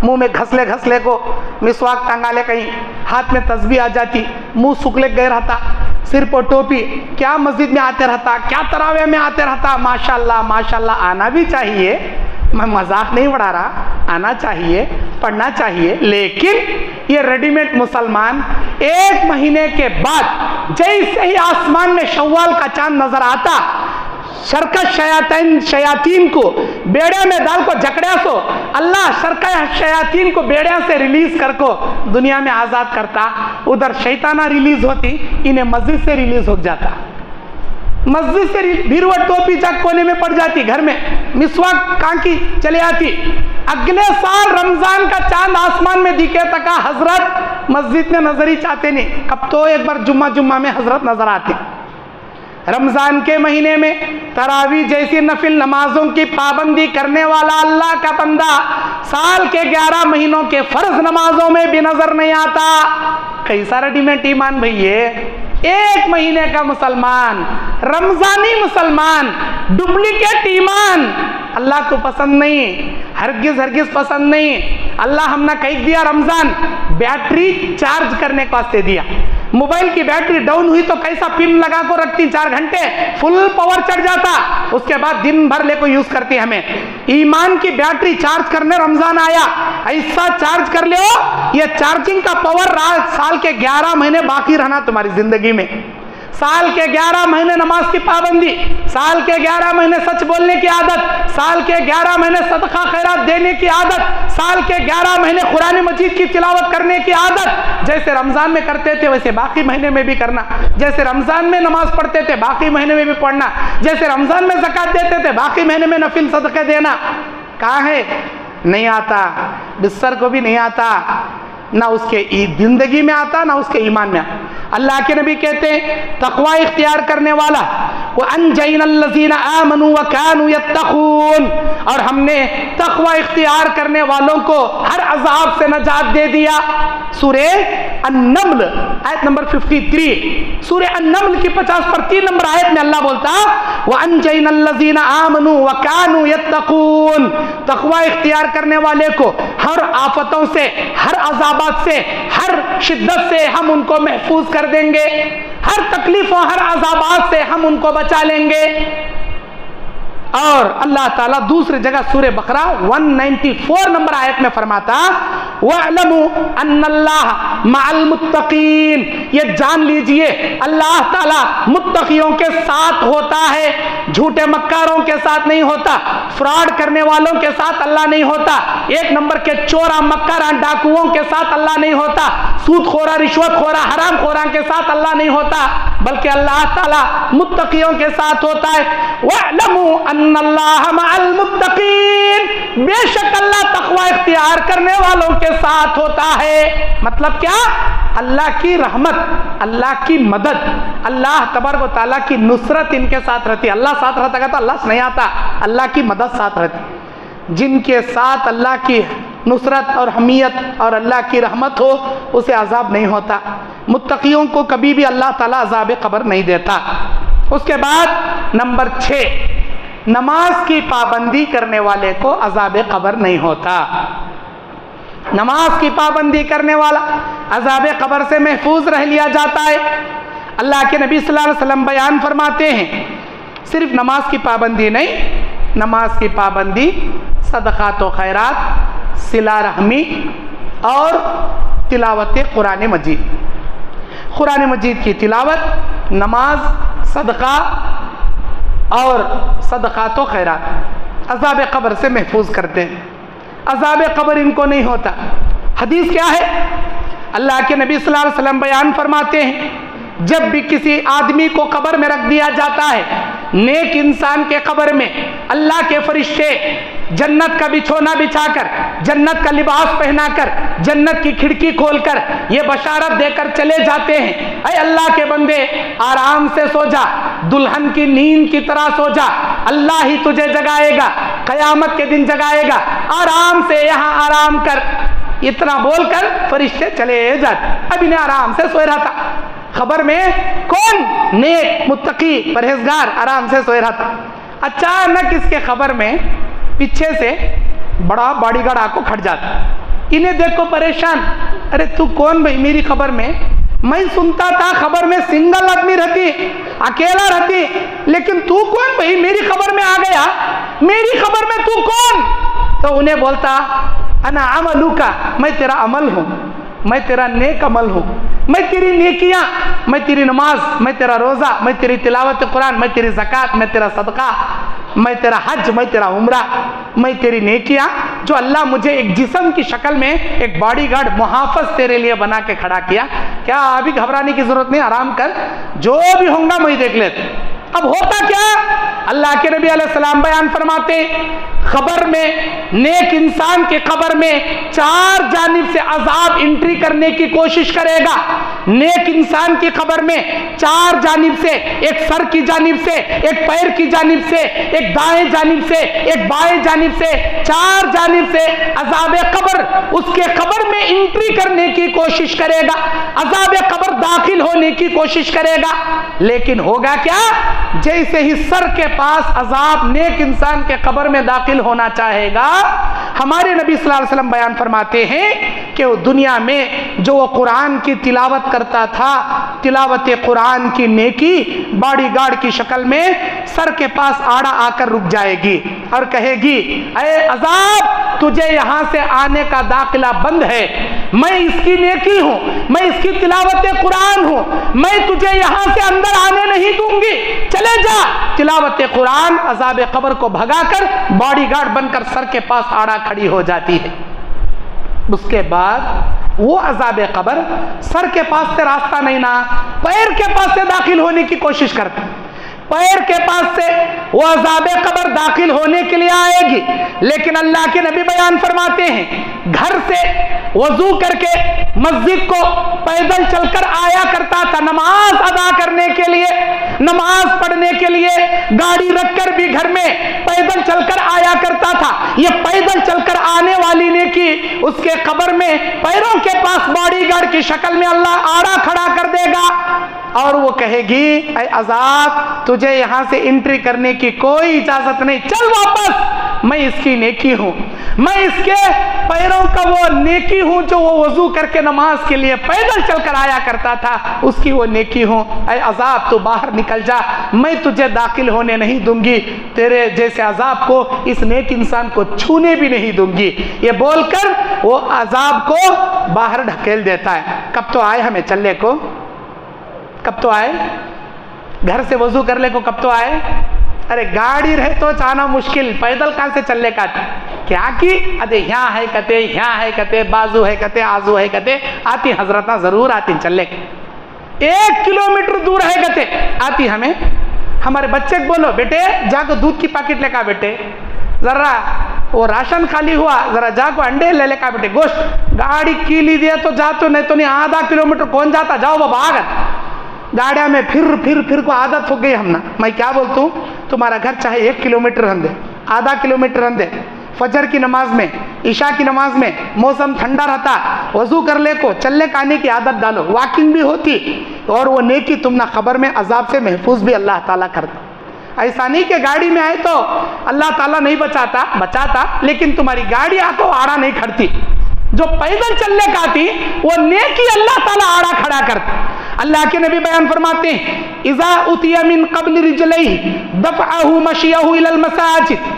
منہ میں گھسلے کو مسواک ٹانگا لے، کہیں ہاتھ میں تسبیح آ جاتی، منہ سکلے گئے رہتا، سر پر ٹوپی، کیا مسجد میں آتے رہتا، کیا تراویح میں آتے رہتا۔ ماشاءاللہ ماشاءاللہ، آنا بھی چاہیے، میں مذاق نہیں بڑھا رہا، آنا چاہیے، پڑھنا چاہیے، لیکن یہ ریڈی میڈ مسلمان 1 مہینے کے بعد جیسے ہی آسمان میں شوال کا چاند نظر آتا، شرکت شیاطین کو بیڑے میں ڈال کو جکڑیا سو اللہ شرکت شیاطین کو بیڑے سے ریلیز کر کو دنیا میں آزاد کرتا، ادھر شیطانہ ریلیز ہوتی، انہیں مسجد سے ریلیز ہو جاتا، مسجد سے پھر وہ ٹوپی چک کونے میں پڑ جاتی، گھر میں مسواک کانکی چلے آتی۔ اگلے سال رمضان کا چاند آسمان میں دکھے تکا حضرت مسجد میں نظر ہی چاہتے نہیں، کب تو ایک بار جمعہ میں حضرت نظر آتے۔ رمضان کے مہینے میں تراویح جیسی نفل نمازوں کی پابندی کرنے والا اللہ کا بندہ سال کے 11 مہینوں کے فرض نمازوں میں بھی نظر نہیں آتا۔ کیسا ریڈی میڈ ایمان بھئیے! 1 مہینے کا مسلمان، رمضانی مسلمان، ڈپلیکیٹ ایمان اللہ کو پسند نہیں، ہرگز پسند نہیں۔ اللہ ہم نے کہہ دیا رمضان بیٹری چارج کرنے کو واسطے دیا، موبائل کی بیٹری ڈاؤن ہوئی تو کیسا پن لگا کو رکھتی، 4 گھنٹے فل پاور چڑھ جاتا، اس کے بعد دن بھر لے کو یوز کرتی۔ ہمیں ایمان کی بیٹری چارج کرنے رمضان آیا، ایسا چارج کر لو یہ چارجنگ کا پاور سال کے 11 مہینے باقی رہنا تمہاری زندگی میں۔ سال کے 11 مہینے نماز کی پابندی، سال کے 11 مہینے سچ بولنے کی عادت، سال کے 11 مہینے صدقہ خیرات دینے کی عادت، سال کے 11 مہینے قرآن مجید کی تلاوت کرنے کی عادت، جیسے رمضان میں کرتے تھے ویسے باقی مہینے میں بھی کرنا، جیسے رمضان میں نماز پڑھتے تھے باقی مہینے میں بھی پڑھنا، جیسے رمضان میں زکوٰۃ دیتے تھے باقی مہینے میں نفل صدقے دینا۔ کہاں ہے؟ نہیں آتا، بسر کو بھی نہیں آتا، نہ اس کے زندگی میں آتا نہ اس کے ایمان میں آتا۔ اللہ کے نبی کہتے ہیں تقوی اختیار کرنے والا وَأَنْجَيْنَا الَّذِينَ آمَنُوا وَكَانُوا يَتَّقُونَ، اور ہم نے تقوی اختیار کرنے والوں کو ہر عذاب سے نجات دے دیا۔ سورہ النمل آیت نمبر 53، سورہ النمل کی 50 پر 3 نمبر آیت میں اللہ بولتا وَأَنْجَيْنَا الَّذِينَ آمَنُوا وَكَانُوا يَتَّقُونَ، تقوی اختیار کرنے والے کو ہر آفتوں سے، ہر عذابات سے، ہر شدت سے ہم ان کو محفوظ کر دیں گے، ہر تکلیفوں، ہر عذابات سے ہم ان کو بچا لیں گے۔ اور اللہ تعالیٰ دوسری جگہ سورہ بقرہ 194 نمبر آیت میں فرماتا وَاعْلَمُوا أَنَّ اللَّهَ مَعَ الْمُتَّقِينَ، یہ جان لیجئے اللہ تعالیٰ متقیوں کے ساتھ ہوتا ہے، جھوٹے مکاروں کے ساتھ نہیں ہوتا، فراڈ کرنے والوں کے ساتھ اللہ نہیں ہوتا، 1 نمبر کے چورا مکارا ڈاکوؤں کے ساتھ اللہ نہیں ہوتا، سود خورا رشوت خورا حرام خورا کے ساتھ اللہ نہیں ہوتا، بلکہ اللہ تعالیٰ متقیوں کے ساتھ ہوتا ہے۔ وَاعْلَمُوا أَنَّ اللَّهَ مَعَ الْمُتَّقِينَ، بے شک اللہ تقوی اختیار کرنے والوں کے ساتھ ہوتا ہے۔ مطلب کیا؟ اللہ کی رحمت، اللہ کی مدد، اللہ تبارک و تعالیٰ کی نصرت ان کے ساتھ رہتی ہے۔ اللہ ساتھ رہتا کہتا اللہ سے نہیں آتا، اللہ کی مدد ساتھ رہتی۔ جن کے ساتھ اللہ کی نصرت اور حمیت اور اللہ کی رحمت ہو اسے عذاب نہیں ہوتا۔ متقیوں کو کبھی بھی اللہ تعالیٰ عذاب قبر نہیں دیتا۔ اس کے بعد نمبر 6، نماز کی پابندی کرنے والے کو عذاب قبر نہیں ہوتا۔ نماز کی پابندی کرنے والا عذاب قبر سے محفوظ رہ لیا جاتا ہے۔ اللہ کے نبی صلی اللہ علیہ وسلم بیان فرماتے ہیں صرف نماز کی پابندی نہیں، نماز کی پابندی، صدقات و خیرات، صلہ رحمی اور تلاوت قرآن مجید۔ قرآن مجید کی تلاوت، نماز، صدقہ اور صدقات و خیرات عذاب قبر سے محفوظ کرتے ہیں۔ عذاب قبر ان کو نہیں ہوتا۔ حدیث کیا ہے؟ اللہ کے نبی صلی اللہ علیہ وسلم بیان فرماتے ہیں، جب بھی کسی آدمی کو قبر میں رکھ دیا جاتا ہے، نیک انسان کے قبر میں اللہ کے فرشتے جنت کا بچھونا بچھا کر، جنت کا لباس پہنا کر، جنت کی کھڑکی کھول کر یہ بشارت دے کر چلے جاتے ہیں، اے اللہ کے بندے آرام سے سو جا، دلہن کی نیند کی طرح سو جا، اللہ ہی تجھے جگائے گا، قیامت کے دن جگائے گا، آرام سے یہاں آرام کر، اتنا بول کر فرشتے چلے جاتے۔ اب انہیں آرام سے سوئے رہا تھا قبر میں، کون؟ نیک متقی پرہیزگار آرام سے سوئے رہا تھا۔ اچانک اس کے قبر میں پیچھے سے بڑا باڈی گارڈ آ کو کھڑ جاتا، انہیں دیکھو پریشان، ارے تو کون بھائی میری قبر میں؟ میں سنتا تھا خبر میں سنگل آدمی رہتی، اکیلا رہتی، لیکن تو کون بھائی میری خبر میں آ گیا؟ میری خبر میں تو کون؟ تو انہیں بولتا انا عملوکا، میں تیرا عمل ہوں، میں تیرا نیک عمل ہوں، میں تیری نیکیاں، میں تیری نماز، میں تیرا روزہ، میں تیری تلاوت قرآن، میں تیری زکوٰۃ، میں تیرا صدقہ، میں تیرا حج، میں تیرا عمرہ، میں تیری نیکیاں جو اللہ مجھے ایک جسم کی شکل میں ایک باڈی گارڈ محافظ تیرے لیے بنا کے کھڑا کیا، کیا ابھی گھبرانے کی ضرورت نہیں، آرام کر، جو بھی ہوں گا میں دیکھ لیتے۔ اب ہوتا کیا؟ اللہ کے نبی علیہ السلام بیان فرماتے، قبر میں نیک انسان کے قبر میں چار جانب سے عذاب انٹری کرنے کی کوشش کرے گا۔ نیک انسان کی قبر میں چار جانب سے، ایک سر کی جانب سے، ایک پیر کی جانب سے، ایک دائیں جانب سے، ایک بائیں جانب سے، چار جانب سے عذاب قبر اس کے قبر میں انٹری کرنے کی کوشش کرے گا، عذاب قبر داخل ہونے کی کوشش کرے گا۔ لیکن ہوگا کیا؟ جیسے ہی سر کے پاس عذاب نیک انسان کے قبر میں داخل ہونا چاہے گا، ہمارے نبی صلی اللہ علیہ وسلم بیان فرماتے ہیں کہ وہ دنیا میں جو وہ قرآن کی تلاوت کرتا تھا، تلاوت قرآن کی نیکی باڈی گارڈ کی شکل میں سر کے پاس آڑا آ کر رک جائے گی اور کہے گی، اے عذاب تجھے یہاں سے آنے کا داخلہ بند ہے، میں اس کی نیکی ہوں، میں اس کی تلاوت قرآن ہوں، میں تجھے یہاں سے اندر آنے نہیں دوں گی، چلے جا۔ تلاوت قرآن عذاب قبر کو بھگا کر باڈی گارڈ بن کر سر کے پاس آڑا کھڑی ہو جاتی ہے۔ اس کے بعد وہ عذاب قبر سر کے پاس سے راستہ نہیں نا، پیر کے پاس سے داخل ہونے کی کوشش کرتا، پیر کے پاس سے وہ عذاب قبر داخل ہونے کے لیے آئے گی۔ لیکن اللہ کے نبی بیان فرماتے ہیں، گھر سے وضو کر کے مسجد کو پیدل چل کر آیا کرتا تھا نماز ادا کرنے کے لیے، نماز پڑھنے کے لیے، گاڑی رکھ کر بھی گھر میں پیدل چل کر آیا کرتا تھا۔ یہ پیدل چل کر آنے والی نیکی اس کے قبر میں پیروں کے پاس باڈی گارڈ کی شکل میں اللہ آڑا کھڑا کر دے گا اور وہ کہے گی، اے عذاب تجھے یہاں سے انٹری کرنے کی کوئی اجازت نہیں، چل واپس، میں اس کی نیکی ہوں، میں اس کے پیروں کا وہ نیکی ہوں جو وہ وضو کر کے نماز کے لیے پیدل چل کر آیا کرتا تھا، اس کی وہ نیکی ہوں، اے عذاب تو باہر نکل جا، میں تجھے داخل ہونے نہیں دوں گی، تیرے جیسے عذاب کو اس نیک انسان کو چھونے بھی نہیں دوں گی۔ یہ بول کر وہ عذاب کو باہر ڈھکیل دیتا ہے۔ کب تو آئے ہمیں چلنے کو، کب تو آئے گھر سے وضو کر لے کو، کب تو آئے؟ ارے گاڑی رہے تو جانا مشکل، پیدل کہاں سے چلنے کا؟ کیا کی ادے یہاں ہے کہتے، یہاں ہے کہتے، بازو ہے کہتے، آزو ہے کہتے، آتی حضرتہ ضرور آتی چلے، 1 کلومیٹر دور ہے کہتے آتی ہمیں۔ ہمارے بچے کو بولو، بیٹے جا کو دودھ کی پیکٹ لے کا، بیٹے ذرا وہ راشن خالی ہوا، ذرا جا کو انڈے لے لے کا، بیٹے گوشت، گاڑی کی لی دیا تو جا تو، نہیں تو نہیں، آدھا کلومیٹر کون جاتا، جاؤ بابا آگت۔ گاڑیاں میں پھر کو عادت ہو گئی ہم نا، میں کیا بولتا ہوں، تمہارا گھر چاہے 1 کلومیٹر رہن دے، آدھا کلومیٹر رہن دے، فجر کی نماز میں، عشاء کی نماز میں موسم ٹھنڈا رہتا، وضو کر لے کو، چلنے کانے کی عادت ڈالو، واکنگ بھی ہوتی اور وہ نیکی تم نہ خبر میں عذاب سے محفوظ بھی اللہ تعالیٰ کرتا۔ ایسا نہیں کہ گاڑی میں آئے تو اللہ تعالیٰ نہیں بچاتا، لیکن تمہاری گاڑی آ کو آڑا نہیں کھڑتی، جو پیدل چلنے کا تھی وہ نیکی اللہ تعالیٰ آڑا کھڑا کرتا۔ اللہ کے نبی بیان فرماتے ہیں اذا اتی من قبل رجلیہ دفعہ مشیہ الی المساجد،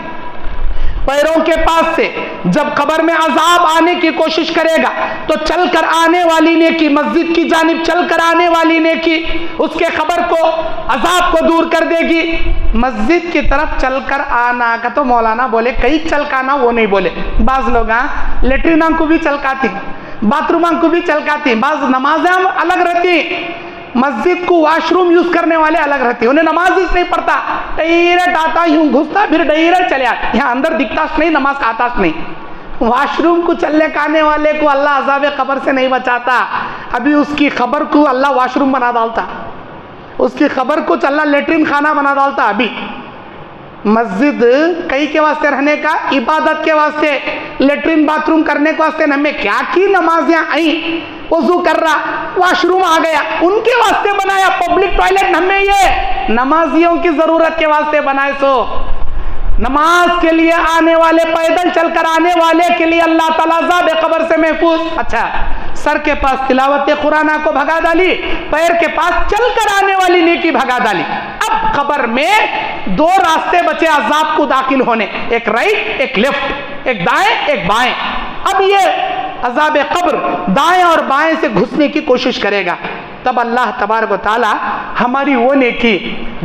پیروں کے پاس سے جب قبر میں عذاب آنے کی کوشش کرے گا تو چل کر آنے والی نیکی، مسجد کی جانب چل کر آنے والی نیکی اس کے قبر کو، عذاب کو دور کر دے گی۔ مسجد کی طرف چل کر آنا کا تو مولانا بولے کئی چلکانا، وہ نہیں بولے۔ بعض لوگ لیٹرینوں کو بھی چلکاتی، باتھ روموں کو بھی چلکاتی، بعض نمازیں الگ رہتی، مسجد کو واش روم یوز کرنے والے الگ رہتے، انہیں نماز اس نہیں پڑھتا، ڈائریکٹ آتا یوں گھستا پھر ڈائریکٹ چلے آتا، یہاں اندر دکھتا نہیں، نماز کا آتا نہیں۔ واش روم کو چلنے کانے والے کو اللہ عذاب قبر سے نہیں بچاتا، ابھی اس کی قبر کو اللہ واش روم بنا ڈالتا، اس کی قبر کو اللہ لیٹرین خانہ بنا ڈالتا۔ ابھی مسجد کئی کے واسطے رہنے کا، عبادت کے واسطے، لیٹرین باتھ روم کرنے کے واسطے، ہمیں کیا کی نمازیں آئیں، وضو کر رہا واش روم آ گیا، ان کے واسطے بنایا پبلک ٹوائلٹ، ہمیں یہ نمازیوں کی ضرورت کے واسطے بنائے۔ سو نماز کے لیے آنے والے، پیدل چل کر آنے والے کے لیے اللہ تعالیٰ عذاب قبر سے محفوظ۔ اچھا، سر کے پاس تلاوت قرآن کو بھگا ڈالی، پیر کے پاس چل کر آنے والی نیکی بھگا ڈالی۔ اب قبر میں دو راستے بچے عذاب کو داخل ہونے، ایک رائٹ ایک لیفٹ، ایک دائیں ایک بائیں۔ اب یہ عذاب قبر دائیں اور بائیں سے گھسنے کی کوشش کرے گا، تب اللہ تبارک و تعالی ہماری وہ نیکی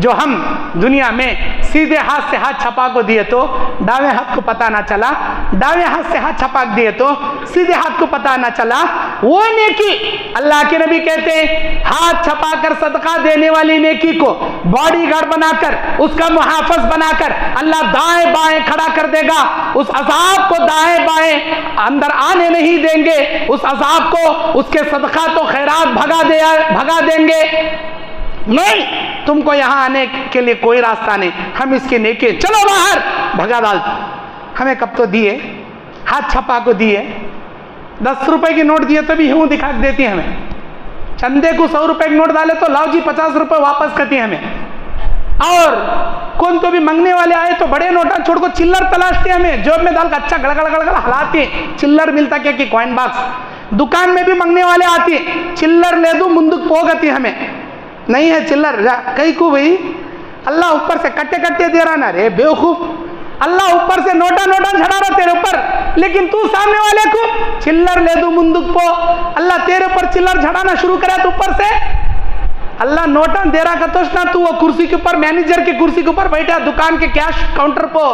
جو ہم دنیا میں سیدھے ہاتھ سے ہاتھ چھپا کو دیے تو داویں ہاتھ کو پتہ نہ چلا، داویں ہاتھ سے ہاتھ چھپا دیے تو سیدھے ہاتھ کو پتہ نہ چلا، وہ نیکی اللہ کے نبی کہتے ہیں ہاتھ چھپا کر صدقہ دینے والی نیکی کو باڈی گارڈ بنا کر، اس کا محافظ بنا کر اللہ دائیں بائیں کھڑا کر دے گا، اس عذاب کو دائیں بائیں اندر آنے نہیں دیں گے، اس عذاب کو اس کے صدقات و خیرات بھگا دیں گے۔ نہیں، تم کو یہاں آنے کے لیے کوئی راستہ نہیں، ہم اس کی نیکی، چلو باہر، بھگا ڈالتے۔ ہمیں کب تو دیے، ہاتھ چھپا کو دیے، 10 روپے کی نوٹ دیے تو بھی ہوں دکھا دیتی ہمیں، چندے کو 100 روپے کی نوٹ ڈالے تو لاؤ جی 50 روپے واپس کرتی ہمیں، اور کون تو بھی منگنے والے آئے تو بڑے نوٹاں چھوڑ کو چلر تلاشتے ہمیں، جوب میں ڈال کر اچھا گڑ گڑ گڑ گڑ ہلاتے، چلر ملتا کیا کہ کوائن باکس، دکان میں بھی منگنے والے آتے، چلر لے دو مندک پوگتی ہمیں، نہیں ہے چلر، کئی کو بھئی اللہ اوپر سے کٹے کٹے دے رہا نا رے بیوقوف، اللہ اوپر سے نوٹا جھڑا رہا تیرے اوپر، لیکن تو سامنے والے کو چلر لے دو مندک پو، اللہ تیرے اوپر چلر جھڑانا شروع کرے تو اوپر سے اللہ نوٹا دے رہا کتوش نا، تو وہ کرسی کے اوپر، مینیجر کی کرسی کے اوپر بیٹھا دکان کے کیش کاؤنٹر پو،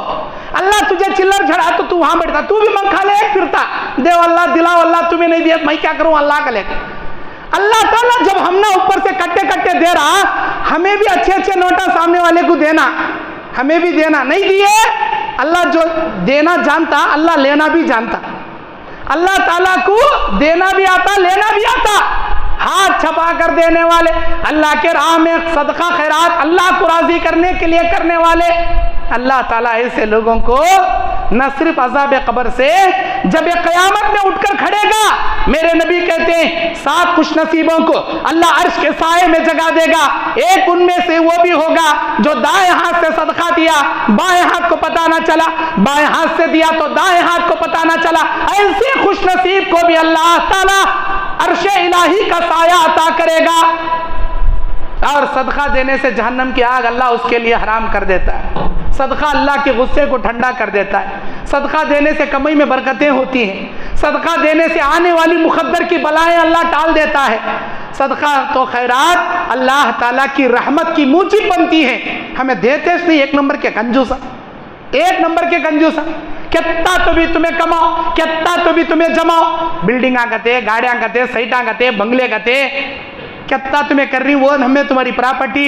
اللہ تجھے چلر جھڑا تو وہاں بیٹھتا، تو بھی من کھا لے پھرتا، دیو اللہ دلاو اللہ تمہیں نہیں دیا میں کیا کروں اللہ کا لے کر۔ اللہ تعالیٰ جب ہم نے اوپر سے کٹے کٹے دے رہا، ہمیں بھی اچھے اچھے نوٹا سامنے والے کو دینا، ہمیں بھی دینا، نہیں دیے اللہ جو دینا جانتا اللہ لینا بھی جانتا، اللہ تعالیٰ کو دینا بھی آتا لینا بھی آتا، ہاتھ چھپا کر دینے والے، اللہ کے راہ میں صدقہ خیرات اللہ کو راضی کرنے کے لیے کرنے والے، اللہ تعالیٰ ایسے لوگوں کو نہ صرف عذاب قبر سے، جب یہ قیامت میں اٹھ کر کھڑے گا، میرے نبی کہتے ہیں 7 خوش نصیبوں کو اللہ عرش کے سائے میں جگہ دے گا، ایک ان میں سے وہ بھی ہوگا جو دائیں ہاتھ سے صدقہ دیا، بائیں ہاتھ کو پتہ نہ چلا، بائیں ہاتھ سے دیا تو دائیں ہاتھ کو پتہ نہ چلا، ایسے خوش نصیب کو بھی اللہ تعالیٰ عرش الہی کا سایہ عطا کرے گا، اور صدقہ دینے سے جہنم کی آگ اللہ اس کے لیے حرام کر دیتا ہے، صدقہ اللہ کے غصے کو ٹھنڈا کر دیتا ہے، صدقہ دینے سے کمائی میں برکتیں ہوتی ہیں، صدقہ دینے سے آنے والی مقدر کی بلائیں اللہ ٹال دیتا ہے، صدقہ تو خیرات اللہ تعالیٰ کی رحمت کی موجب بنتی ہیں، ہمیں دیتے اس نہیں، ایک نمبر کے کنجوسا، ایک نمبر کے کنجوسا، کتنا تو بھی تمہیں کماؤ، کتنا تو بھی تمہیں جماؤ، بلڈنگاں کہتے، گاڑیاں کہتے، سائٹاں کہتے، بنگلے کہتے، کتنا تمہیں کر رہی وہ ہمیں تمہاری پراپرٹی،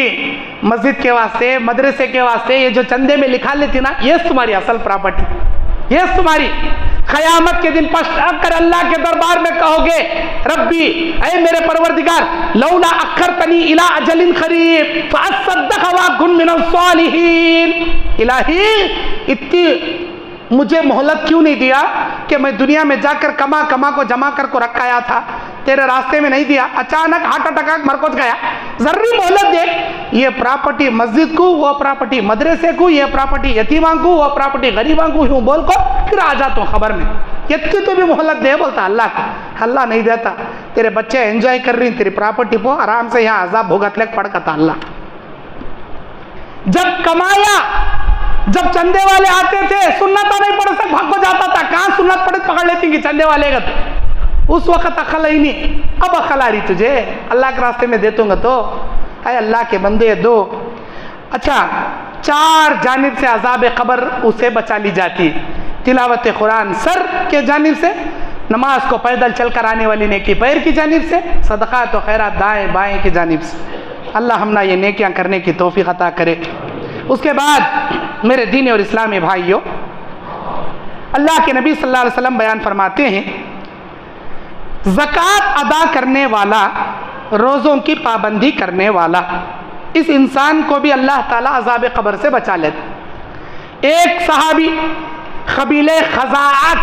مسجد کے واسطے مدرسے کے واسطے یہ جو چندے میں لکھا لیتی نا، یہ تمہاری اصل پراپرٹی، یہ تمہاری قیامت کے دن پشت کر اللہ کے دربار میں کہو گے ربی اے میرے پروردگار لولا اخرتنی الی اجل قریب فاصدق واکن من الصالحین، الہی اتنی مجھے مہلت کیوں نہیں دیا کہ میں دنیا میں جا کر کما کو جمع کر کو رکھایا تھا، تیرے راستے میں نہیں دیا، اچانک ہارٹ اٹیک مر کو گیا، ذری مہلت دے، یہ پراپرٹی مسجد کو، وہ پراپرٹی مدرسے کو، یہ پراپرٹی یتیماں کو، وہ پراپرٹی غریباں کو، یوں بول کو پھر آ جاتا ہوں خبر میں، اتنی تو بھی مہلت دے بولتا اللہ کو، اللہ نہیں دیتا، تیرے بچے انجوائے کر رہی ہیں تیری پراپرٹی کو آرام سے یہاں عذاب بھگت لے پڑھ کتا اللہ. جب کمایا, جب چندے والے آتے تھے سنت نہیں پڑھ سک بھاگ کو جاتا تھا, کہاں سنت پڑھ پکڑ لیتی کہ چندے والے گا, اس وقت عقل ہی نہیں, اب عقل آ رہی تجھے اللہ کے راستے میں دیتوں گا تو اے اللہ کے بندے دو. اچھا, 4 جانب سے عذاب قبر اسے بچا لی جاتی, تلاوت قرآن سر کے جانب سے, نماز کو پیدل چل کر آنے والی نیکی پیر کی جانب سے, صدقات و خیرات دائیں بائیں کی جانب سے. اللہ ہم نہ یہ نیکیاں کرنے کی توفیق عطا کرے. اس کے بعد میرے دینی اور اسلامی بھائیوں, اللہ کے نبی صلی اللہ علیہ وسلم بیان فرماتے ہیں زکوٰۃ ادا کرنے والا, روزوں کی پابندی کرنے والا, اس انسان کو بھی اللہ تعالیٰ عذاب قبر سے بچا لیتا. ایک صحابی قبیلے خزاعہ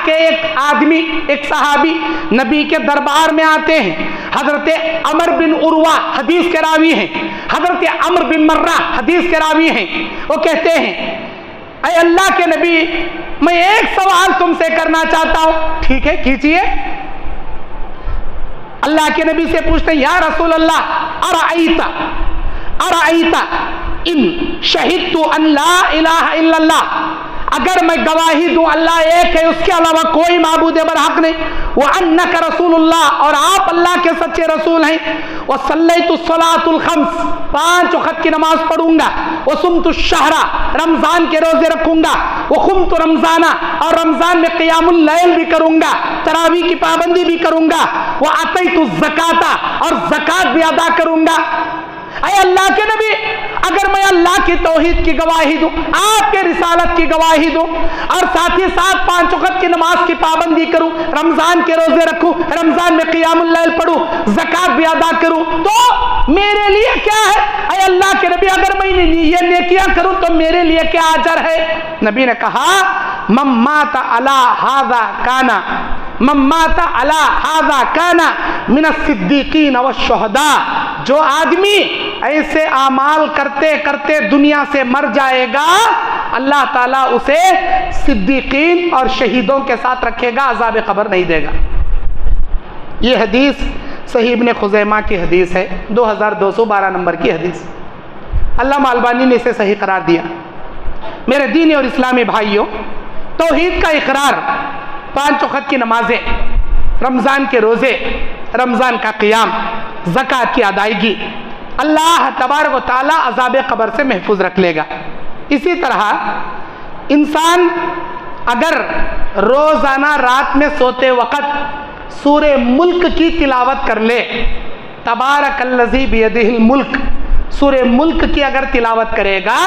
کے ایک آدمی, ایک صحابی نبی کے دربار میں آتے ہیں. حضرت عمر بن عروہ حدیث کے راوی ہیں, حضرت عمر بن مرہ حدیث کے راوی ہیں. وہ کہتے ہیں اے اللہ کے نبی میں ایک سوال تم سے کرنا چاہتا ہوں. ٹھیک ہے کیجئے. اللہ کے نبی سے پوچھتے ہیں یا رسول اللہ ارائیت ان شہدت ان لا الہ الا اللہ, اگر میں گواہی دوں اللہ ایک ہے, اس کے علاوہ کوئی معبود برحق نہیں, وانک رسول اللہ, اور آپ اللہ کے سچے رسول ہیں, وصلیت الصلاۃ الخمس, 5 وقت کی نماز پڑھوں گا, وصمت الشہر, رمضان کے روزے رکھوں گا, وقمت رمضان, اور رمضان میں قیام اللیل بھی کروں گا, تراویح کی پابندی بھی کروں گا, واتیت الزکاۃ, اور زکوٰۃ بھی ادا کروں گا. اے اللہ کے نبی اگر میں اللہ کی توحید کی گواہی دوں, آپ کے رسالت کی گواہی دوں, اور ساتھ ہی ساتھ 5 وقت کی نماز کی پابندی کروں, رمضان کے روزے رکھوں, رمضان میں قیام اللیل پڑھوں, زکوٰۃ بھی ادا کروں, تو میرے لیے کیا ہے؟ اے اللہ کے نبی اگر میں یہ نیکیاں کروں تو میرے لیے کیا اجر ہے؟ نبی نے کہا من مات علی ھذا کانا کانا من الصدیقین والشہداء, جو آدمی ایسے اعمال کرتے کرتے دنیا سے مر جائے گا اللہ تعالیٰ اسے صدیقین اور شہیدوں کے ساتھ رکھے گا, عذاب قبر نہیں دے گا. یہ حدیث صحیح ابن خزیمہ کی حدیث ہے, 2212 نمبر کی حدیث. علامہ البانی نے اسے صحیح قرار دیا. میرے دینی اور اسلامی بھائیوں, توحید کا اقرار, 5 وقت کی نمازیں, رمضان کے روزے, رمضان کا قیام, زکوٰۃ کی ادائیگی, اللہ تبارک و تعالیٰ عذاب قبر سے محفوظ رکھ لے گا. اسی طرح انسان اگر روزانہ رات میں سوتے وقت سورہ ملک کی تلاوت کر لے, تبارک الذی بیدہ الملک, سورہ ملک کی اگر تلاوت کرے گا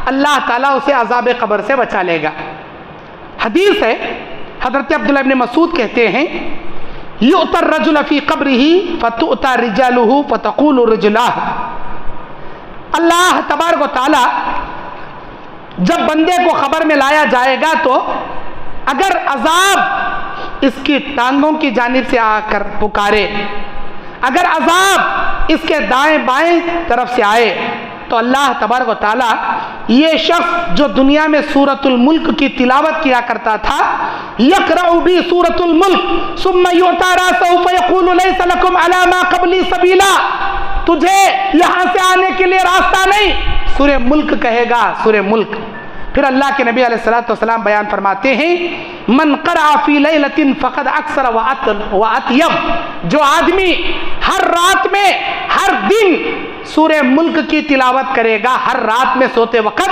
اللہ تعالیٰ اسے عذاب قبر سے بچا لے گا. حدیث ہے, حضرت عبداللہ ابن مسعود کہتے ہیں یؤتی الرجل فی قبرہ فتؤتی رجالہ فتقول رجلاه, اللہ تبارک و تعالی جب بندے کو قبر میں لایا جائے گا تو اگر عذاب اس کی ٹانگوں کی جانب سے آ کر پکارے, اگر عذاب اس کے دائیں بائیں طرف سے آئے تو اللہ تبارک و تعالی یہ شخص جو دنیا میں سورۃ الملک کی تلاوت کیا کرتا تھا, یقرأ بی سورۃ الملک ثم یؤتی رأسہ فیقول لیس لکم علی ما قبلی سبیلا, تجھے یہاں سے آنے کے لیے راستہ نہیں, سورہ ملک کہے گا, سورہ ملک. پھر اللہ کے نبی علیہ الصلوۃ والسلام بیان فرماتے ہیں من قرأ فی لیلۃ فقد اکثر واطیب, جو آدمی ہر رات میں ہر دن سورہ ملک کی تلاوت کرے گا, ہر رات میں سوتے وقت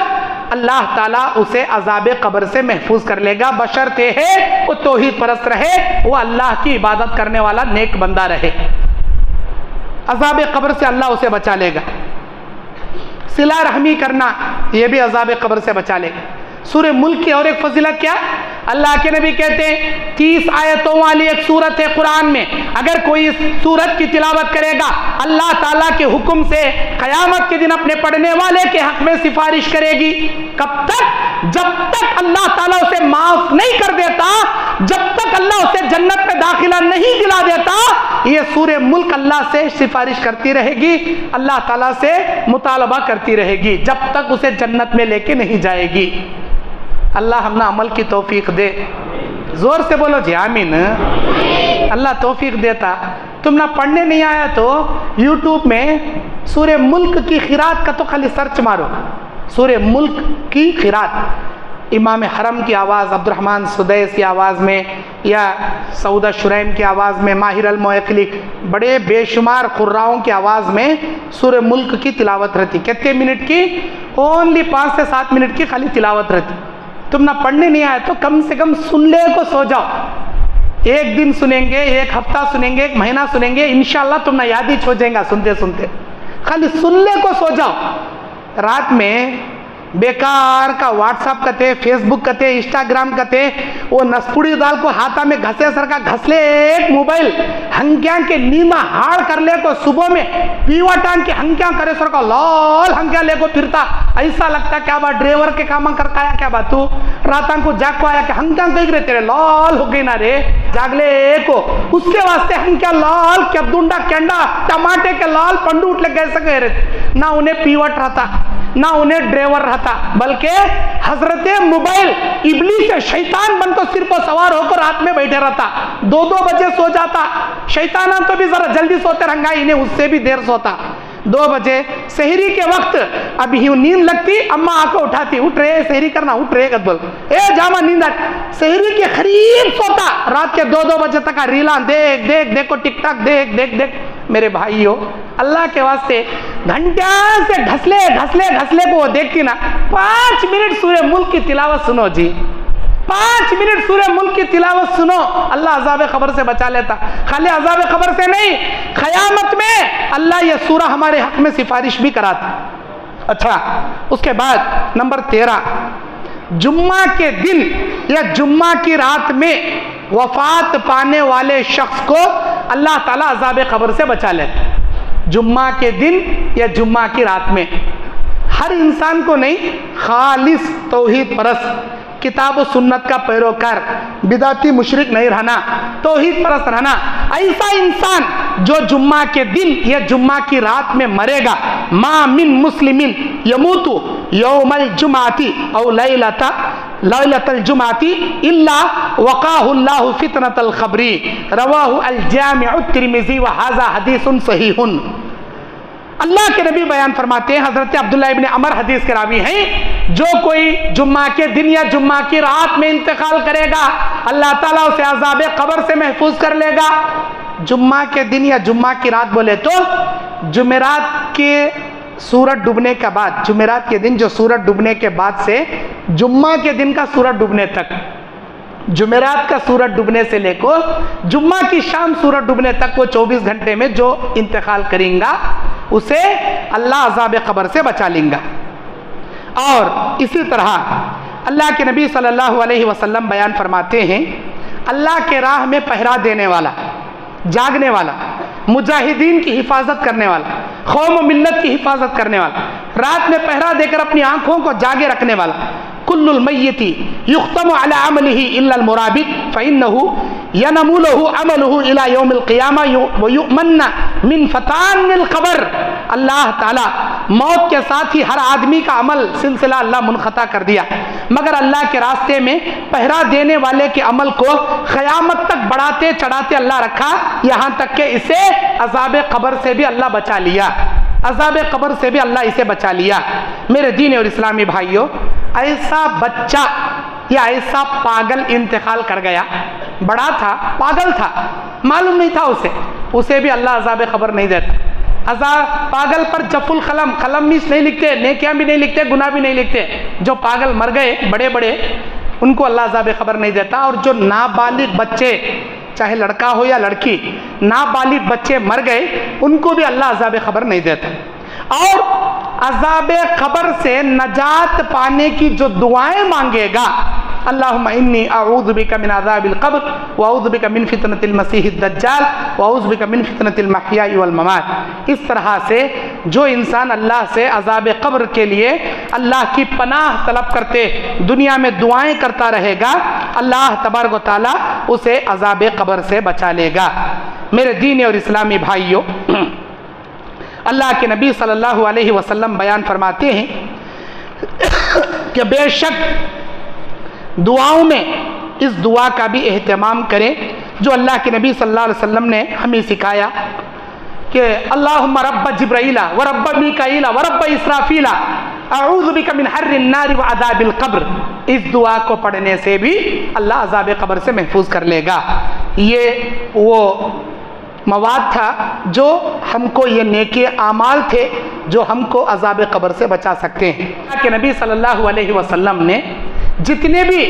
اللہ تعالیٰ اسے عذاب قبر سے محفوظ کر لے گا, بشرطے ہے وہ توحید پرست رہے, وہ اللہ کی عبادت کرنے والا نیک بندہ رہے. عذاب قبر سے اللہ اسے بچا لے گا. صلہ رحمی کرنا یہ بھی عذاب قبر سے بچا لے گا. سورہ ملک کی اور ایک فضیلت کیا, اللہ کے نبی کہتے ہیں 30 آیتوں والی ایک سورت ہے قرآن میں, اگر کوئی اس سورت کی تلاوت کرے گا اللہ تعالیٰ کے حکم سے قیامت کے دن اپنے پڑھنے والے کے حق میں سفارش کرے گی. کب تک؟ جب تک اللہ تعالیٰ اسے معاف نہیں کر دیتا, جب تک اللہ اسے جنت میں داخلہ نہیں دلا دیتا, یہ سورہ ملک اللہ سے سفارش کرتی رہے گی, اللہ تعالیٰ سے مطالبہ کرتی رہے گی جب تک اسے جنت میں لے کے نہیں جائے گی. اللہ ہم نے عمل کی توفیق دے. زور سے بولو جی آمین. اللہ توفیق دیتا. تم نہ پڑھنے نہیں آیا تو یوٹیوب میں سورہ ملک کی قرات کا تو خالی سرچ مارو, سورہ ملک کی قرات, امام حرم کی آواز, عبد الرحمن سدیس کی آواز میں, یا سعودہ شریم کی آواز میں, ماہر الموقلی, بڑے بے شمار قراؤں کی آواز میں سورہ ملک کی تلاوت رہتی. کتنے منٹ کی؟ اونلی 5 سے 7 منٹ کی خالی تلاوت رہتی. تم نہ پڑھنے نہیں آئے تو کم سے کم سن لے کو سو جاؤ. ایک دن سنیں گے, ایک ہفتہ سنیں گے, ایک مہینہ سنیں گے, انشاءاللہ تم نہ یاد ہی چھوڑ جائیں گا سنتے سنتے. خالی سن لے کو سو جاؤ. رات میں بیکار کا واٹس اپ کتے, فیس بک کتے, انسٹاگرام کتے, وہ نسپوڑی دال کو ہاتھا میں گھسے سر کا گھس لے ایک موبائل, ہنکیاں کے نیما ہاڑ کر لے کو, صبح میں پیوا ٹان کے ہنکیاں کرے سر کا لال ہنکیاں لے کو پھرتا, ایسا لگتا کیا بات ڈرائیور کے کام کر کایا کیا بات, تو راتاں کو جاگ کو آیا کہ ہنکیاں کہیں رہے تیرے لال ہو گئی نا رے, جاگ لے کو. اس کے واسطے ہنکیاں لال کبدونڈا کینڈا ٹماٹے کے لال پنڈو اٹھ لے کیسے کہہ رہے, نہ انہیں پیوٹ رہتا نہ انہیں ڈرائیور رہتا, بلکہ حضرت موبائل ابلیس شیطان بن کو سر پر سوار ہو کر رات میں بیٹھے رہتا. 2 بجے سو جاتا. شیطانان تو بھی ذرا جلدی سوتے رنگا, انہیں اس سے بھی دیر سوتا. 2 بجے سحری کے وقت اب ہی نیند لگتی, اماں آ کو اٹھاتی, اٹھ رہے سحری کرنا, اٹھ رہے قدبل, اے جاما نیند آ. سحری کے قریب سوتا, رات کے 2 بجے تک ریلاں دیکھ دیکھ دیکھو, ٹک ٹاک دیکھ دیکھ دیکھ. میرے بھائیو, اللہ کے واسطے گھنٹوں سے گھسلے گھسلے گھسلے کو وہ دیکھتی نا, 5 منٹ سورہ ملک کی تلاوت سنو جی, 5 منٹ سورہ ملک کی تلاوت سنو, اللہ عذاب قبر سے بچا لیتا. خالی عذاب قبر سے نہیں, قیامت میں اللہ یہ سورہ ہمارے حق میں سفارش بھی کراتا. اچھا, اس کے بعد نمبر 13, جمعہ کے دن یا جمعہ کی رات میں وفات پانے والے شخص کو اللہ تعالیٰ عذاب قبر سے بچا لیتا. جمعہ کے دن یا جمعہ کی رات میں, ہر انسان کو نہیں, خالص توحید پرست, کتاب و سنت کا پیروکار, بدعتی مشرک نہیں رہنا, توحید پرست رہنا, ایسا انسان جو جمعہ کے دن یا جمعہ کی رات میں مرے گا, ما من مسلم یموت یوم الجمعۃ او لیلۃ الجمعۃ الا وقاه اللہ فتنۃ القبر, رواہ الجامع الترمذی وہذا حدیث صحیح. اللہ کے نبی بیان فرماتے ہیں, حضرت عبداللہ ابن عمر حدیث کے راوی ہیں, جو کوئی جمعہ کے دن یا جمعہ کی رات میں انتقال کرے گا, اللہ تعالیٰ اسے عذاب قبر سے محفوظ کر لے گا. جمعہ کے دن یا جمعہ کی رات بولے تو جمعرات کے سورج ڈوبنے کے بعد, جمعرات کے دن جو سورج ڈوبنے کے بعد سے جمعہ کے دن کا سورج ڈوبنے تک, جمعرات کا سورج ڈوبنے سے لے کو جمعہ کی شام سورج ڈوبنے تک, وہ 24 گھنٹے میں جو انتقال کریں گا اسے اللہ عذاب قبر سے بچا لیں گا. اور اسی طرح اللہ کے نبی صلی اللہ علیہ وسلم بیان فرماتے ہیں, اللہ کے راہ میں پہرا دینے والا, جاگنے والا, مجاہدین کی حفاظت کرنے والا, قوم و ملت کی حفاظت کرنے والا, رات میں پہرا دے کر اپنی آنکھوں کو جاگے رکھنے والا, کل المیت یختم علی عملہ الا المرابط فإنہ ینمو لہ عملہ الی یوم القیامہ ویؤمن من فتان القبر. اللہ تعالیٰ موت کے ساتھ ہی ہر آدمی کا عمل سلسلہ اللہ منقطع کر دیا, مگر اللہ کے راستے میں پہرا دینے والے کے عمل کو قیامت تک بڑھاتے چڑھاتے اللہ رکھا, یہاں تک کہ اسے عذاب قبر سے بھی اللہ بچا لیا, عذاب قبر سے بھی اللہ اسے بچا لیا. میرے دین اور اسلامی بھائیوں, ایسا بچہ یا ایسا پاگل انتقال کر گیا, بڑا تھا, پاگل تھا, معلوم نہیں تھا اسے بھی اللہ عذاب قبر نہیں دیتا. پاگل پر جف القلم, قلم بھی نہیں لکھتے, نیکیاں بھی نہیں لکھتے, گناہ بھی نہیں لکھتے. جو پاگل مر گئے بڑے بڑے, ان کو اللہ عذاب قبر نہیں دیتا. اور جو نابالغ بچے, چاہے لڑکا ہو یا لڑکی, نابالغ بچے مر گئے, ان کو بھی اللہ عذاب قبر نہیں دیتا. اور عذاب قبر سے نجات پانے کی جو دعائیں مانگے گا, اللہم انی اعوذ بک من عذاب القبر واعوذ بک من فتنۃ المسیح الدجال واعوذ بک من فتنۃ المحیاء والممات. اس طرح سے جو انسان اللہ سے عذاب قبر کے لیے اللہ کی پناہ طلب کرتے دنیا میں دعائیں کرتا رہے گا, اللہ تبارک و تعالیٰ اسے عذاب قبر سے بچا لے گا. میرے دین اور اسلامی بھائیوں, اللہ کے نبی صلی اللہ علیہ وسلم بیان فرماتے ہیں کہ بے شک دعاؤں میں اس دعا کا بھی اہتمام کریں جو اللہ کے نبی صلی اللہ علیہ وسلم نے ہمیں سکھایا کہ اللہم رب جبرائیل و رب میکائیل و رب اسرافیل اعوذ بک من حر النار و عذاب القبر. اس دعا کو پڑھنے سے بھی اللہ عذاب قبر سے محفوظ کر لے گا. یہ وہ مواد تھا جو ہم کو، یہ نیکی اعمال تھے جو ہم کو عذاب قبر سے بچا سکتے ہیں. کہ نبی صلی اللہ علیہ وسلم نے جتنے بھی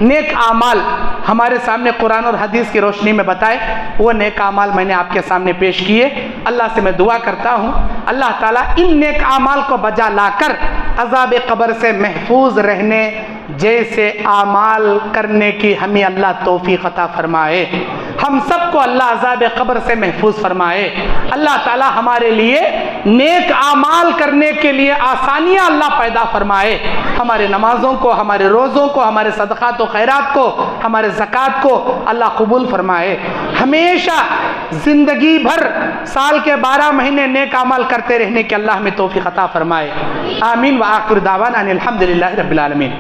نیک اعمال ہمارے سامنے قرآن اور حدیث کی روشنی میں بتائے، وہ نیک اعمال میں نے آپ کے سامنے پیش کیے. اللہ سے میں دعا کرتا ہوں اللہ تعالیٰ ان نیک اعمال کو بجا لا کر عذاب قبر سے محفوظ رہنے جیسے اعمال کرنے کی ہمیں اللہ توفیق عطا فرمائے. ہم سب کو اللہ عذاب قبر سے محفوظ فرمائے. اللہ تعالیٰ ہمارے لیے نیک اعمال کرنے کے لیے آسانیاں اللہ پیدا فرمائے. ہمارے نمازوں کو، ہمارے روزوں کو، ہمارے صدقات و خیرات کو، ہمارے زکوٰۃ کو اللہ قبول فرمائے. ہمیشہ زندگی بھر سال کے 12 مہینے نیک اعمال کرتے رہنے کے اللہ ہمیں توفیق عطا فرمائے. آمین. وآخر دعوانا ان الحمد للہ رب العالمین.